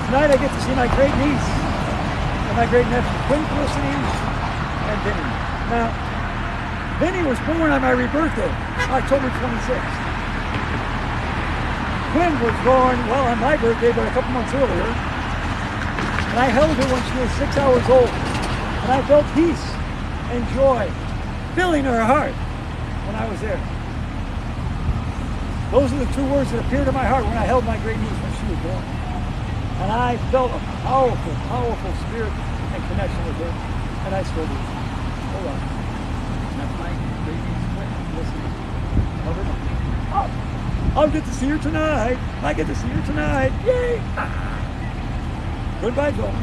Tonight I get to see my great niece and my great nephew, Quinn, Felicity, and Vinny. Now, Vinny was born on my birthday, October 26th. Quinn was born, well, on my birthday, but a couple months earlier. And I held her when she was 6 hours old. And I felt peace and joy filling her heart when I was there. Those are the two words that appeared in my heart when I held my great niece when she was born. And I felt a powerful, powerful spirit and connection with her. And I still do. Hold on. That's my great niece, Quinn. Listening. Love her much. Oh. I'll get to see her tonight. I get to see her tonight. Yay! Goodbye, Joel.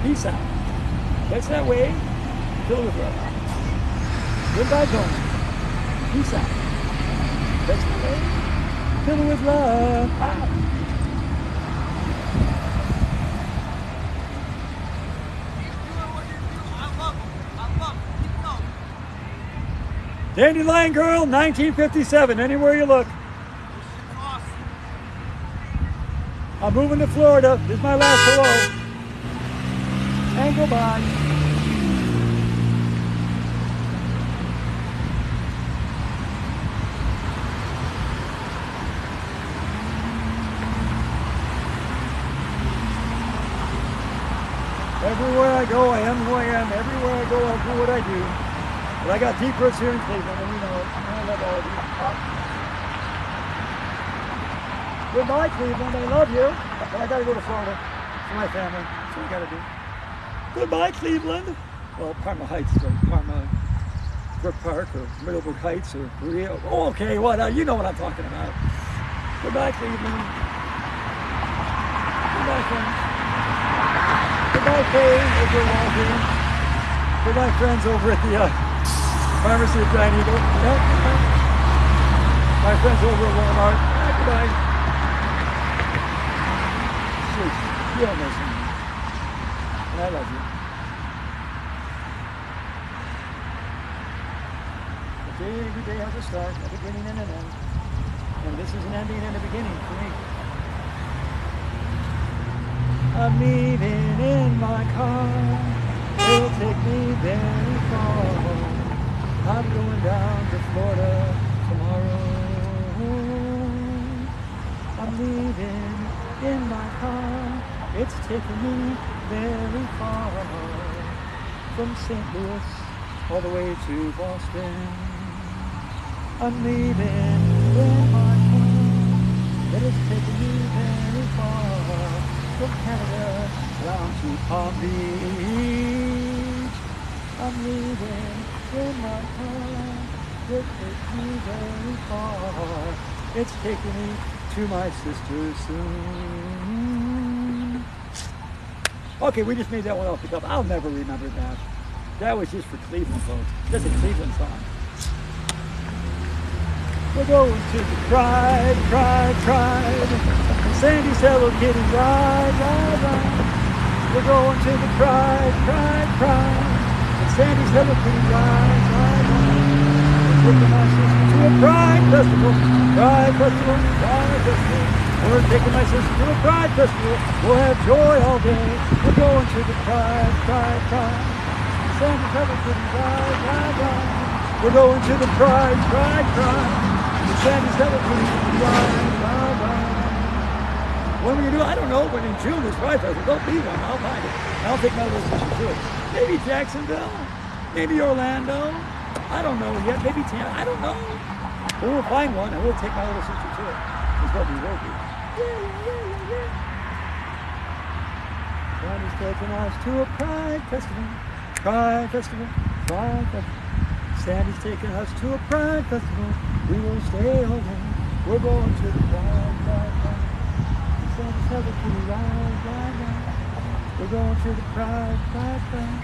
Peace out. That's that way. Fill with love. Goodbye, Joel. Peace out. That's the way. Fill with love. Dandelion Girl, 1957. Anywhere you look. I'm moving to Florida. This is my last hello. And goodbye. Everywhere I go, I am who I am. Everywhere I go, I'll do what I do. But I got deep roots here in Cleveland, and you know it. And I love all of you. Goodbye, Cleveland. I love you. But I gotta go to Florida for my family. That's what I gotta do. Goodbye, Cleveland. Well, Parma Heights, or Parma Brook Park, or Middlebrook Heights, or Rio. Oh, okay, what? You know what I'm talking about. Goodbye, Cleveland. Goodbye, friends. Goodbye, Kay, over at Walgreens. Goodbye, friends over at the pharmacy at Giant Eagle. Yeah, goodbye. My friends over at Walmart. Yeah, goodbye. Sweet. You don't miss me. And I love you. Every day has a start, a beginning and an end. And this is an ending and a beginning for me. I'm leaving in my car. It'll take me very far. I'm going down to Florida tomorrow. I'm leaving in my car. It's taking me very far. From St. Louis all the way to Boston. I'm leaving in my car. It is taking me very far. From Canada down to Palm Beach. I'm leaving in my car. It takes me very far. It's taking me to my sister soon. Okay, we just made that one off the cuff. I'll never remember that. That was just for Cleveland folks. That's a Cleveland song. We're going to the Pride, Pride, Pride. And Sandy's Hello Kitty ride, ride, ride. We're going to the Pride, Pride, Pride. And Sandy's Hello Kitty ride, ride, ride. We're taking my sister to a Pride Festival, Pride Festival, Pride Festival. We're taking my sister to a Pride Festival. We'll have joy all day. We're going to the Pride, Pride, Pride. And Sandy's Hello Kitty ride, ride, ride. We're going to the Pride, Pride, Pride. Sandy's Hello Kitty ride, ride, ride. When will you do it? I don't know, but in June is Pride Festival. Don't be one. I'll find it. I'll take my little sister to it. Maybe Jacksonville. Maybe Orlando. I don't know yet. Maybe Tampa. I don't know. But we'll find one and we'll take my little sister to it. It's what we will do. Sandy's taking us to a Pride Festival. Pride Festival. Pride Festival. Sandy's taking us to a Pride Festival. We will stay all day. We're going to the Pride, Pride, Pride. Sandy's Hello Kitty ride, ride, ride. We're going to the Pride, Pride, Pride.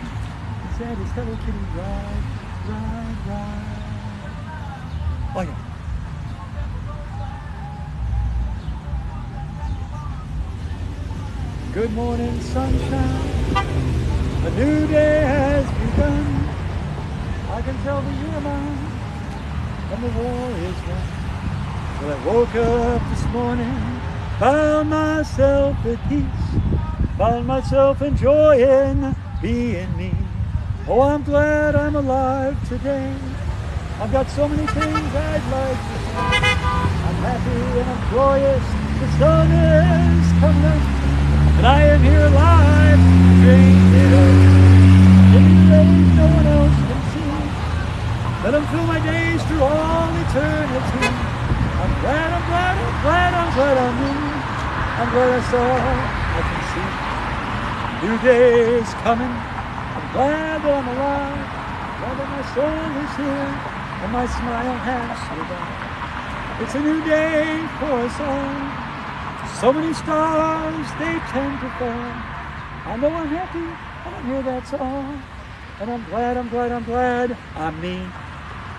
Sandy's Hello Kitty ride, ride, ride. Oh yeah. Good morning, sunshine. A new day has begun. I can tell that you are mine, and the war is won. Well, I woke up this morning, found myself at peace, found myself enjoying being me. Oh, I'm glad I'm alive today. I've got so many things I'd like to say. I'm happy and I'm joyous. The sun is coming up, and I am here alive to drink it up. Living days no one else can see. Let them fill my days through all eternity. I'm glad, I'm glad, I'm glad, I'm glad I'm new. I'm glad I saw, I can see. New day is coming. I'm glad that I'm alive. Glad that my soul is here and my smile has survived. It's a new day for us all. So many stars, they tend to fall. I know I'm happy, and I'm here, that's all. And I'm glad, I'm glad, I'm glad I'm me.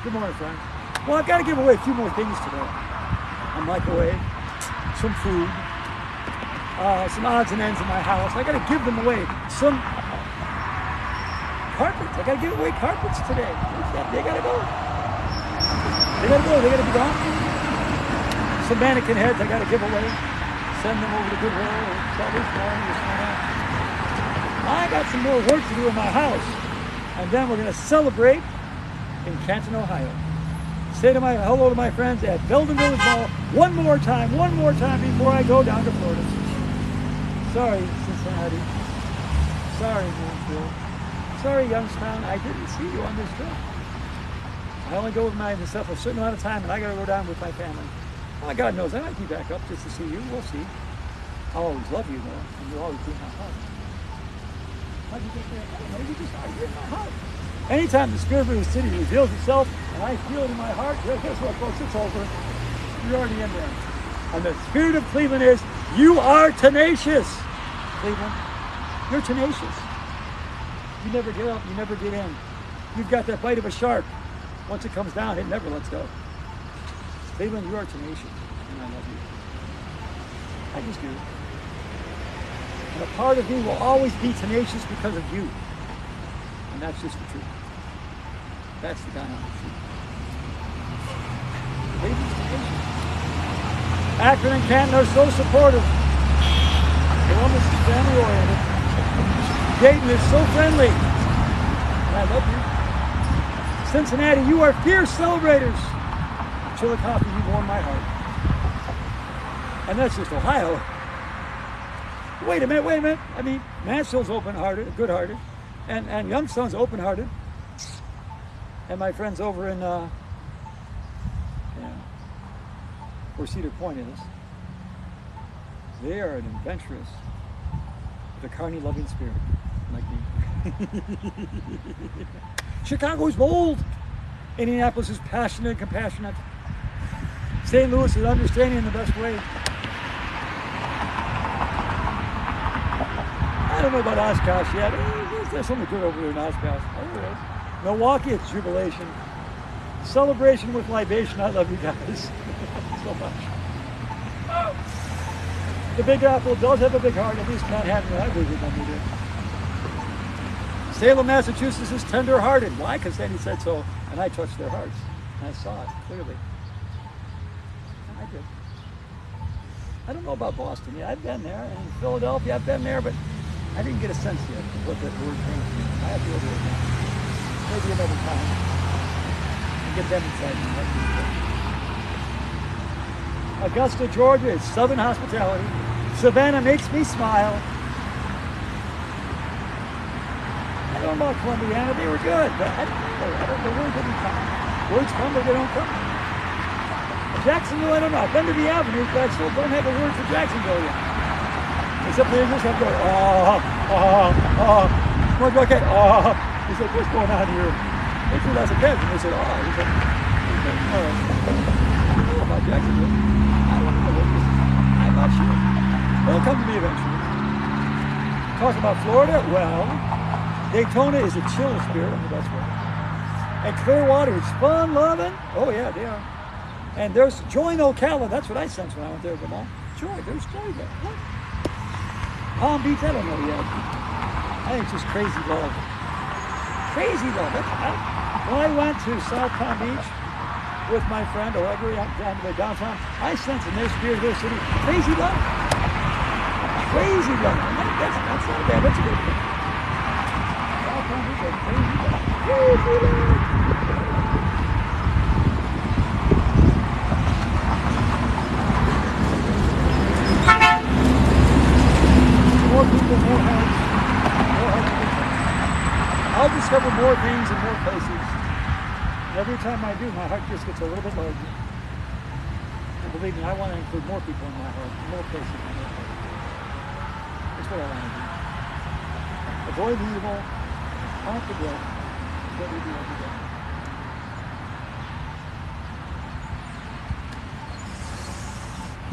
Good morning, friends. Well, I've got to give away a few more things today. A microwave, some food, some odds and ends in my house. I got to give them away. Some carpets. I got to give away carpets today. They got to go. They got to go. They got to be gone. Some mannequin heads I got to give away. send them over to Goodwill or Salvation Army or something else. I got some more work to do in my house. And then we're going to celebrate in Canton, Ohio. Say hello to my friends at Belden Village Mall one more time before I go down to Florida. Sorry, Cincinnati. Sorry, Nashville. Sorry, Youngstown. I didn't see you on this trip. I only go with myself a certain amount of time, and I got to go down with my family. Well, God knows I might be back up just to see you. We'll see. I'll always love you, though, and you'll always be in my heart. How'd you get there? I don't know. You're in my heart. Anytime the spirit of the city reveals itself, and I feel it in my heart, guess what, folks? It's over. You're already in there. And the spirit of Cleveland is, you are tenacious, Cleveland. You're tenacious. You never get up. You never get in. You've got that bite of a shark. Once it comes down, it never lets go. Cleveland, you are tenacious, and I love you. I just do. And a part of me will always be tenacious because of you. And that's just the truth. That's the dynamic truth. Cleveland's tenacious. Akron and Canton are so supportive. Columbus is family-oriented. Dayton is so friendly. And I love you. Cincinnati, you are fierce celebrators. Chillicothe, you warm my heart. And that's just Ohio. Wait a minute. I mean, Mansfield's open-hearted, good-hearted, and Youngstown's open-hearted. And my friends over in, where Cedar Point is, they are an adventurous, with a carny-loving spirit, like me. Chicago's bold. Indianapolis is passionate and compassionate. St. Louis is understanding in the best way. I don't know about Oshkosh yet. There's something good over there in Oshkosh. Milwaukee, it's jubilation. Celebration with libation. I love you guys so much. The Big Apple does have a big heart, at least Manhattan, I believe it when we did. Salem, Massachusetts is tender-hearted. Why? Because Sandy said so, and I touched their hearts. And I saw it clearly. I did. I don't know about Boston yet. I've been there, and in Philadelphia, I've been there, but I didn't get a sense yet of what that word means. I have to go there again. Maybe another time. And get them inside me. Augusta, Georgia is Southern hospitality. Savannah makes me smile. I don't know about Columbiana, they were good, but I don't know, words didn't come. Words come, but they don't come. Jacksonville, I don't know. I've been to the avenues, but I still don't have a word for Jacksonville yet. Except they just have to go, More bucket, He said, what's going on here? They threw lots of cats, and they said, He said, I don't know about Jacksonville. I don't know. I'm not sure. They'll come to me eventually. Talk about Florida, well, Daytona is a chill spirit in the best way. And Clearwater is fun loving. Oh yeah, they are. And there's joy in Ocala. That's what I sensed when I went there to the mall. Joy, there's joy there. What? Palm Beach, I don't know yet. I think it's just crazy love. Crazy love. When I went to South Palm Beach with my friend Allegra down to the downtown, I sensed in their spirit of their city, crazy love. Crazy love. That's not bad. That's a good thing. More people, more hearts, I'll discover more things in more places. Every time I do, my heart just gets a little bit larger. And believe me, I want to include more people in my heart, more places in my heart. That's what I want to do. Avoid the evil. Count the good. That's what we do every day.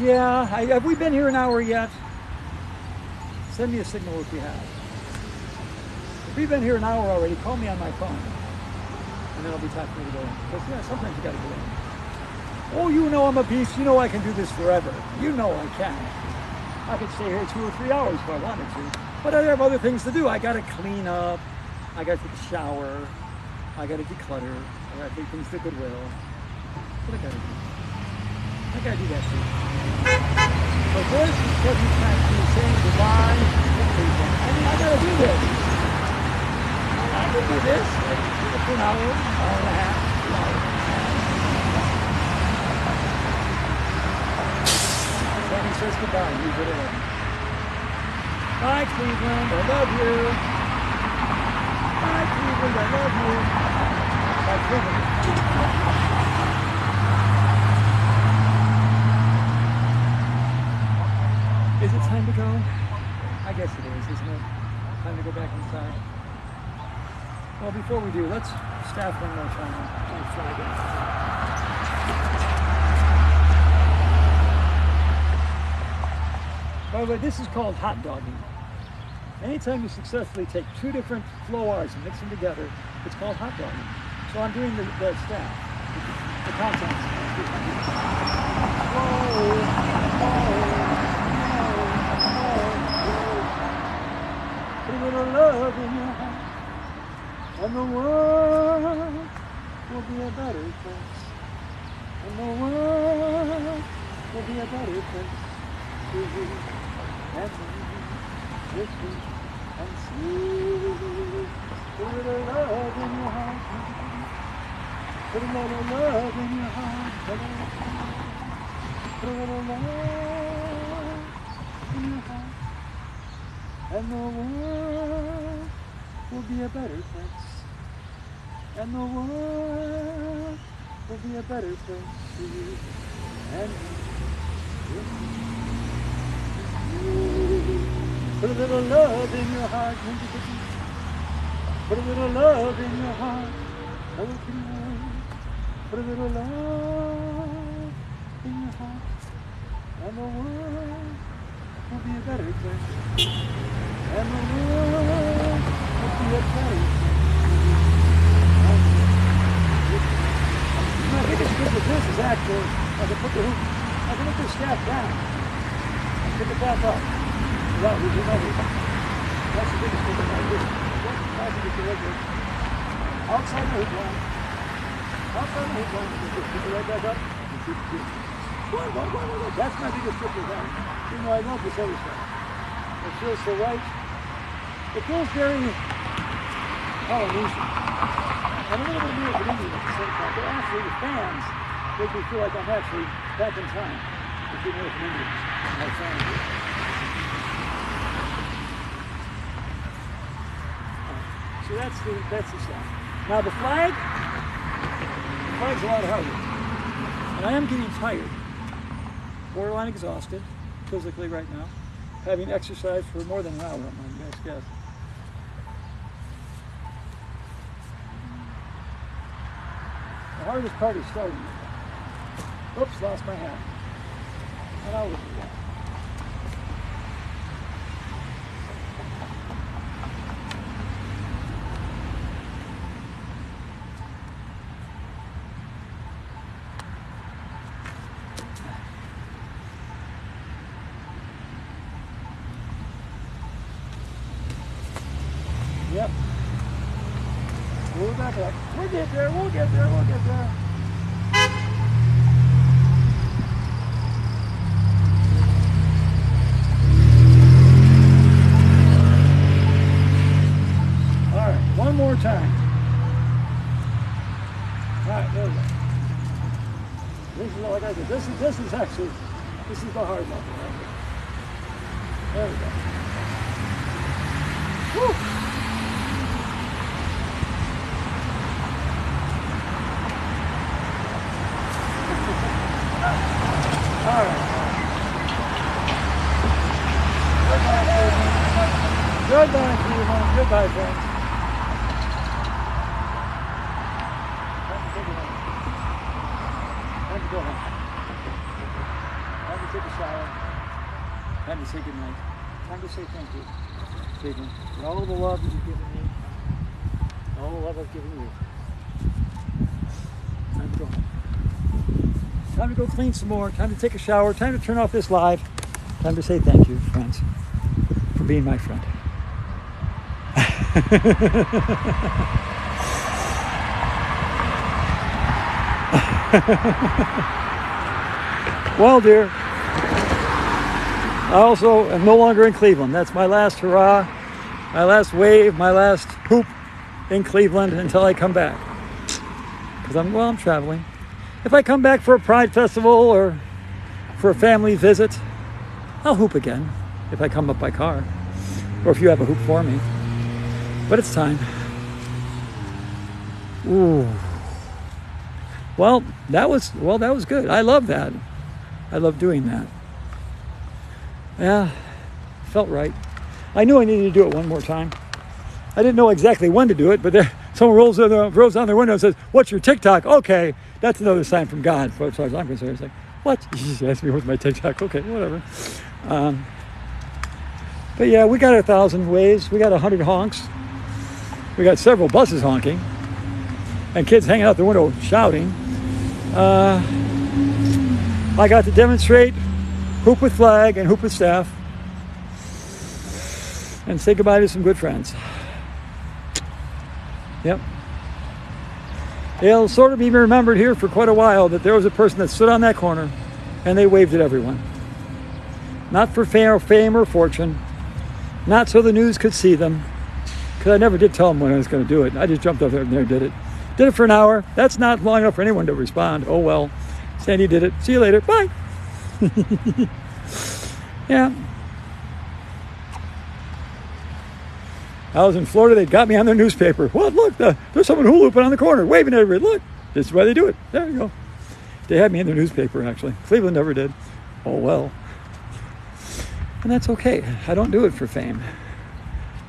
Yeah, have we been here an hour yet? Send me a signal if you have. If we've been here an hour already, call me on my phone. And then it'll be time for me to go in. Because sometimes you gotta go in. Oh, you know I'm a beast. You know I can do this forever. You know I can. I could stay here 2 or 3 hours if I wanted to. But I have other things to do. I gotta clean up. I gotta take a shower. I gotta declutter. I gotta take things to Goodwill. That's what I gotta do. I gotta do that too. But this is because he's trying to say goodbye to people. I mean, I gotta do this. I can do this. I can do it for an hour and a half, 2 hours. Then he says goodbye. Leave it alone. Bye, Cleveland. I love you. Bye, Cleveland. I love you. Bye, Cleveland. Is it time to go? I guess it is, isn't it? Time to go back inside. Well, before we do, let's staff one more time on Friday. By the way, this is called hot dogging. Anytime you successfully take two different flow R's and mix them together, it's called hot dogging. So I'm doing the staff, the contents. Put a little love in your heart, and the world will be a better place. And the world will be a better place for you and me, with me and see. Put a little love in your heart. Put a little love in your heart. Put a little love in your heart. And the world will be a better place. And the world will be a better place for you and me. Put a little love in your heart. Put a little love in your heart. Put a little love in your heart. And the world will be a better place. And the world will be a better place. My biggest trick with this is actually, I can put the staff down and pick it back up without losing everything. That's the biggest trick about this. I think it's regular. Outside the hook line. Outside the hook line. Just pick it right back up and keep it good. That's my biggest trick with that. You know, I love this other stuff. It feels so right. It feels very Polynesian. And a little bit American Indian at the same time. But actually, the fans make me feel like I'm actually back in time with the American Indians. My family. So that's the stuff. Now the flag's a lot harder. And I am getting tired. Borderline exhausted, physically right now. Having exercised for more than an hour, my best guess. The hardest part is starting. Oops, lost my hat. And I'll look at that. Yep. We'll back up. We'll get there, we'll get there, we'll get there. All right, one more time. All right, there we go. This is like I said, this is actually, this is the hard level right here. There we go. Woo! All right. Goodbye, everyone. Goodbye, friends. Time to go home. Time to take a shower. Time to say goodnight. Time to say thank you, Caitlin, for all the love that you've given me, all the love I've given you. Time to go home. Time to go clean some more. Time to take a shower. Time to turn off this live. Time to say thank you, friends, for being my friend. Well, dear, I also am no longer in Cleveland. That's my last hurrah, my last wave, my last hoop in Cleveland until I come back. Because I'm traveling. If I come back for a Pride Festival or for a family visit, I'll hoop again if I come up by car. Or if you have a hoop for me. But it's time. Ooh. Well, that was good. I love that. I love doing that. Yeah, felt right. I knew I needed to do it one more time. I didn't know exactly when to do it, but someone rolls down their window and says, "What's your TikTok?" Okay, that's another sign from God, as far as I'm concerned. It's like, what? You asked me what's my TikTok. Okay, whatever. But yeah, we got 1,000 waves. We got 100 honks. We got several buses honking. And kids hanging out the window shouting. I got to demonstrate hoop with flag and hoop with staff. And say goodbye to some good friends. Yep. It'll sort of be remembered here for quite a while that there was a person that stood on that corner and they waved at everyone. Not for fame or fortune. Not so the news could see them. Because I never did tell them when I was going to do it. I just jumped up there and did it. Did it for an hour. That's not long enough for anyone to respond. Oh well. Sandy did it. See you later. Bye. Yeah. I was in Florida. They got me on their newspaper. Well, look, there's someone hula hooping on the corner, waving at everybody. Look, this is why they do it. There you go. They had me in their newspaper, actually. Cleveland never did. Oh, well. And that's okay. I don't do it for fame.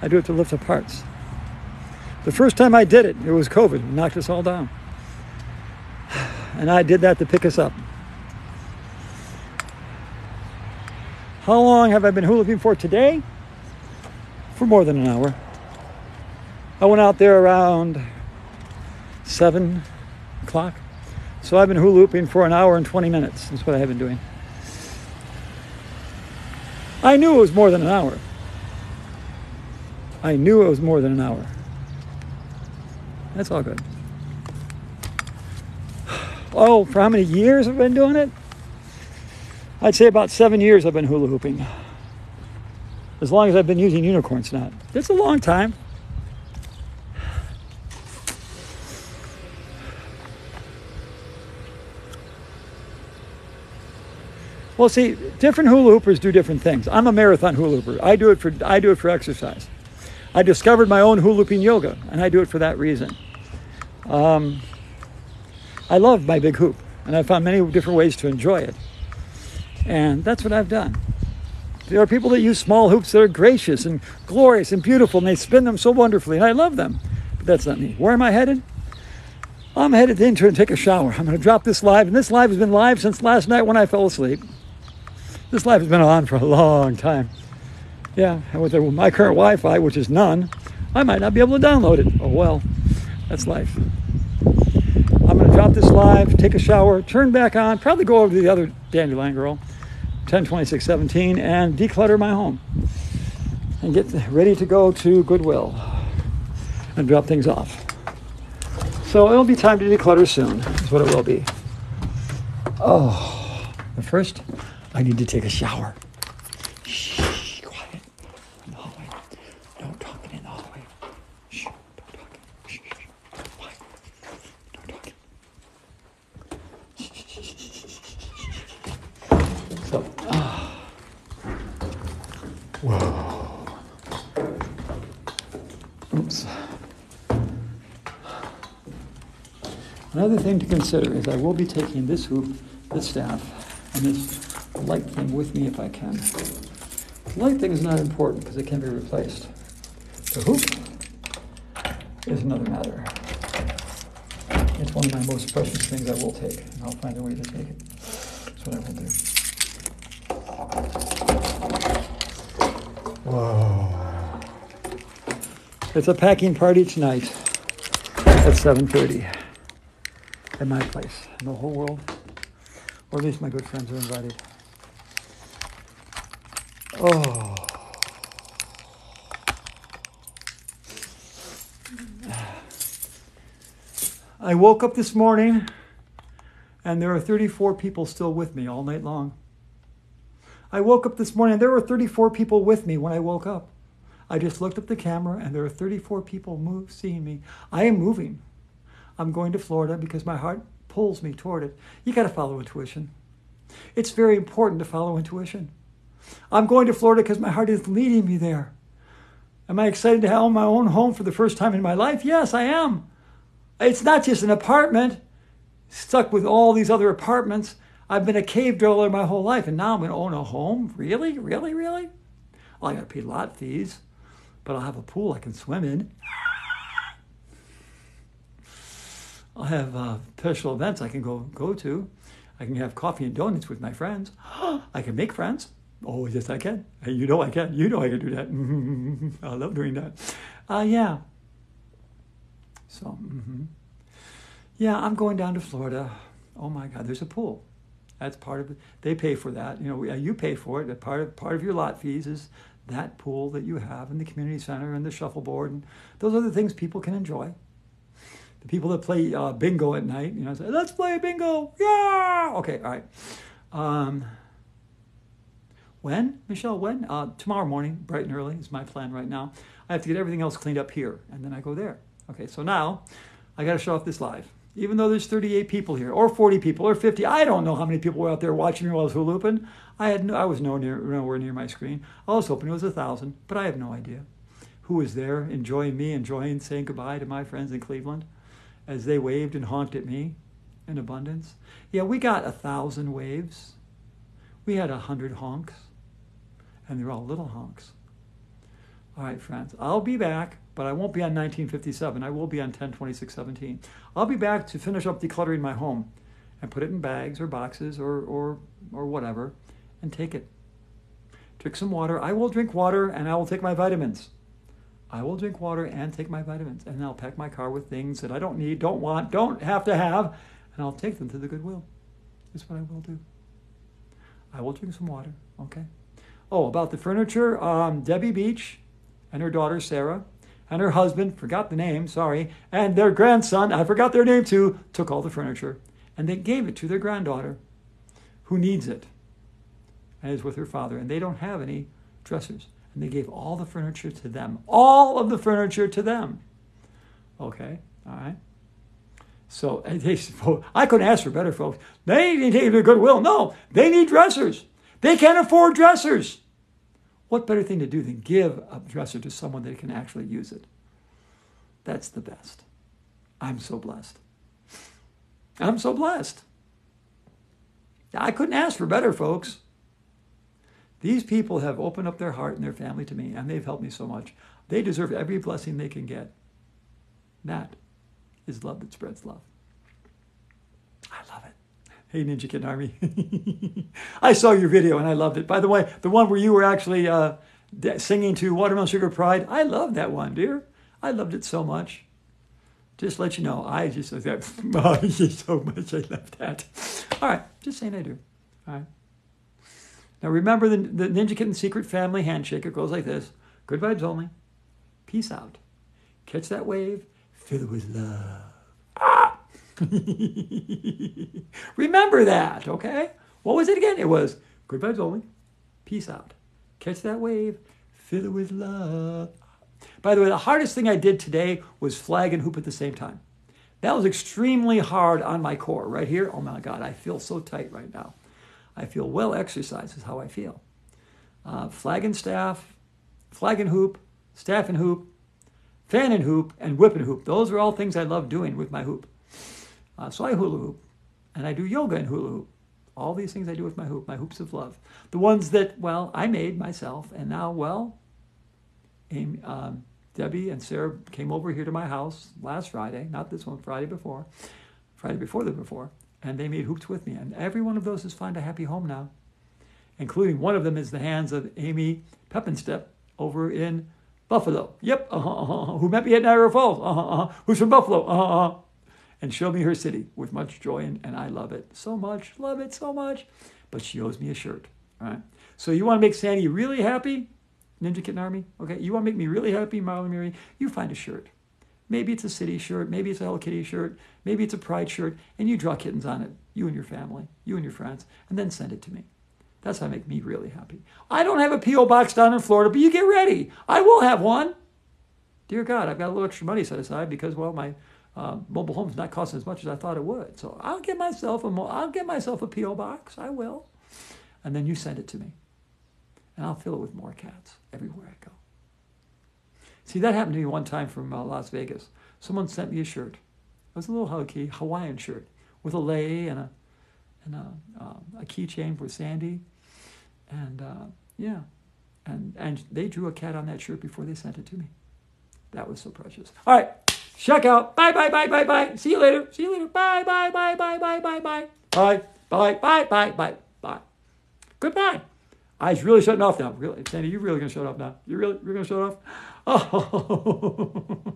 I do it to lift up hearts. The first time I did it, it was COVID. It knocked us all down. And I did that to pick us up. How long have I been hula hooping for today? For more than an hour. I went out there around 7 o'clock. So I've been hula hooping for an hour and 20 minutes. That's what I have been doing. I knew it was more than an hour. I knew it was more than an hour. That's all good. Oh, for how many years I've been doing it? I'd say about 7 years I've been hula hooping. As long as I've been using unicorn snot. It's a long time. Well, see, different hula hoopers do different things. I'm a marathon hula hooper. I do it for exercise. I discovered my own hula hooping yoga, and I do it for that reason. I love my big hoop, and I found many different ways to enjoy it. And that's what I've done. There are people that use small hoops that are gracious and glorious and beautiful, and they spin them so wonderfully, and I love them. But that's not me. Where am I headed? I'm headed in to take a shower. I'm going to drop this live, and this live has been live since last night when I fell asleep. This live has been on for a long time. Yeah, and with my current Wi-Fi, which is none, I might not be able to download it. Oh well, that's life. I'm going to drop this live, take a shower, turn back on, probably go over to the other Dandelion Girl, 102617, and declutter my home. And get ready to go to Goodwill and drop things off. So it'll be time to declutter soon, is what it will be. Oh, but first, I need to take a shower. Shh, quiet. In the hallway. No talking in the hallway. Shh, don't talk. Shh, quiet. No talking. So, whoa. Oops. Another thing to consider is I will be taking this hoop, this staff, and this light thing with me if I can. The light thing is not important because it can be replaced. The hoop is another matter. It's one of my most precious things I will take, and I'll find a way to take it. That's what I will do. Whoa. It's a packing party tonight at 7:30 at my place. And the whole world, or at least my good friends, are invited. Oh. I woke up this morning And there are 34 people still with me all night long. I woke up this morning and there were 34 people with me when I woke up. I just looked at the camera and there are 34 people seeing me. I am moving. I'm going to Florida because my heart pulls me toward it. You got to follow intuition. It's very important to follow intuition. I'm going to Florida because my heart is leading me there. Am I excited to have my own home for the first time in my life? Yes, I am. It's not just an apartment stuck with all these other apartments. I've been a cave dweller my whole life, and now I'm going to own a home? Really? Really? Really? Well, I got to pay lot fees, but I'll have a pool I can swim in. I'll have special events I can go to. I can have coffee and donuts with my friends. I can make friends. Oh, yes, I can. Hey, you know I can. You know I can do that. I love doing that. Yeah. So, yeah, I'm going down to Florida. Oh, my God, there's a pool. That's part of it. They pay for that. You know, you pay for it. Part of your lot fees is that pool that you have in the community center and the shuffleboard. And those are the things people can enjoy. The people that play bingo at night, you know, say, let's play bingo. Yeah. Okay, all right. When, Michelle, when? Tomorrow morning, bright and early is my plan right now. I have to get everything else cleaned up here, and then I go there. Okay, so now I got to show off this live. Even though there's 38 people here, or 40 people, or 50, I don't know how many people were out there watching me while I was hula-hooping. I was nowhere near my screen. I was hoping it was 1,000, but I have no idea who was there enjoying me, saying goodbye to my friends in Cleveland as they waved and honked at me in abundance. Yeah, we got 1,000 waves. We had 100 honks, and they're all little honks. All right, friends, I'll be back, but I won't be on 1957. I will be on 10/26/17. I'll be back to finish up decluttering my home and put it in bags or boxes or whatever and take it. Drink some water. I will drink water and I will take my vitamins. I will drink water and take my vitamins, and I'll pack my car with things that I don't need, don't want, don't have to have, and I'll take them to the Goodwill. That's what I will do. I will drink some water, okay? Oh, about the furniture, Debbie Beach and her daughter Sarah and her husband, forgot the name, sorry, and their grandson, I forgot their name too, took all the furniture, and they gave it to their granddaughter who needs it and is with her father, and they don't have any dressers. And they gave all the furniture to them. All of the furniture to them. Okay, all right. So I couldn't ask for better, folks. They didn't take it to Goodwill. No, they need dressers. They can't afford dressers. What better thing to do than give a dresser to someone that can actually use it? That's the best. I'm so blessed. I'm so blessed. I couldn't ask for better, folks. These people have opened up their heart and their family to me, and they've helped me so much. They deserve every blessing they can get. That is love that spreads love. I love it. Hey, Ninja Kid Army. I saw your video, and I loved it. By the way, the one where you were actually singing to Watermelon Sugar Pride, I love that one, dear. I loved it so much. Just let you know, I just so much. I love that. All right, just saying I do. All right. Now remember the Ninja Kitten Secret Family Handshake. It goes like this. Good vibes only. Peace out. Catch that wave. Fill it with love. Ah! Remember that, okay? What was it again? It was good vibes only. Peace out. Catch that wave. Fill it with love. By the way, the hardest thing I did today was flag and hoop at the same time. That was extremely hard on my core right here. Oh my God, I feel so tight right now. I feel well exercised is how I feel. Flag and staff, flag and hoop, staff and hoop, fan and hoop, and whip and hoop. Those are all things I love doing with my hoop. So I hula hoop, and I do yoga and hula hoop. All these things I do with my hoop, my hoops of love. The ones that, well, I made myself, and now, well, Debbie and Sarah came over here to my house last Friday, not this one, Friday before the before, and they made hoops with me. And every one of those has found a happy home now, including one of them is the hands of Amy Peppenstep over in Buffalo. Yep, who met me at Niagara Falls. Who's from Buffalo. And showed me her city with much joy, and I love it so much, love it so much. But she owes me a shirt, all right? So you want to make Sandy really happy, Ninja Kitten Army? Okay, you want to make me really happy, Marlon Mary? You find a shirt. Maybe it's a City shirt. Maybe it's a Hello Kitty shirt. Maybe it's a Pride shirt. And you draw kittens on it, you and your family, you and your friends, and then send it to me. That's how to make me really happy. I don't have a P.O. box down in Florida, but you get ready. I will have one. Dear God, I've got a little extra money set aside because, well, my mobile home's not costing as much as I thought it would. So I'll get myself a P.O. box. I will. And then you send it to me. And I'll fill it with more cats everywhere I go. See, that happened to me one time from Las Vegas. Someone sent me a shirt. It was a little Hawaiian shirt with a lei and a keychain for Sandy. And yeah. And they drew a cat on that shirt before they sent it to me. That was so precious. All right. Check out. Bye, bye, bye, bye, bye. See you later. See you later. Bye, bye, bye, bye, bye, bye, bye. Bye, bye, bye, bye, bye, bye. Goodbye. Eyes really shutting off now. Really, Sandy, you're really going to shut off now. You're going to shut off? Oh.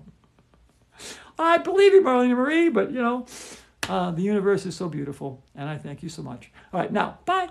I believe you, Marlene Marie, but, the universe is so beautiful, and I thank you so much. All right, now, bye.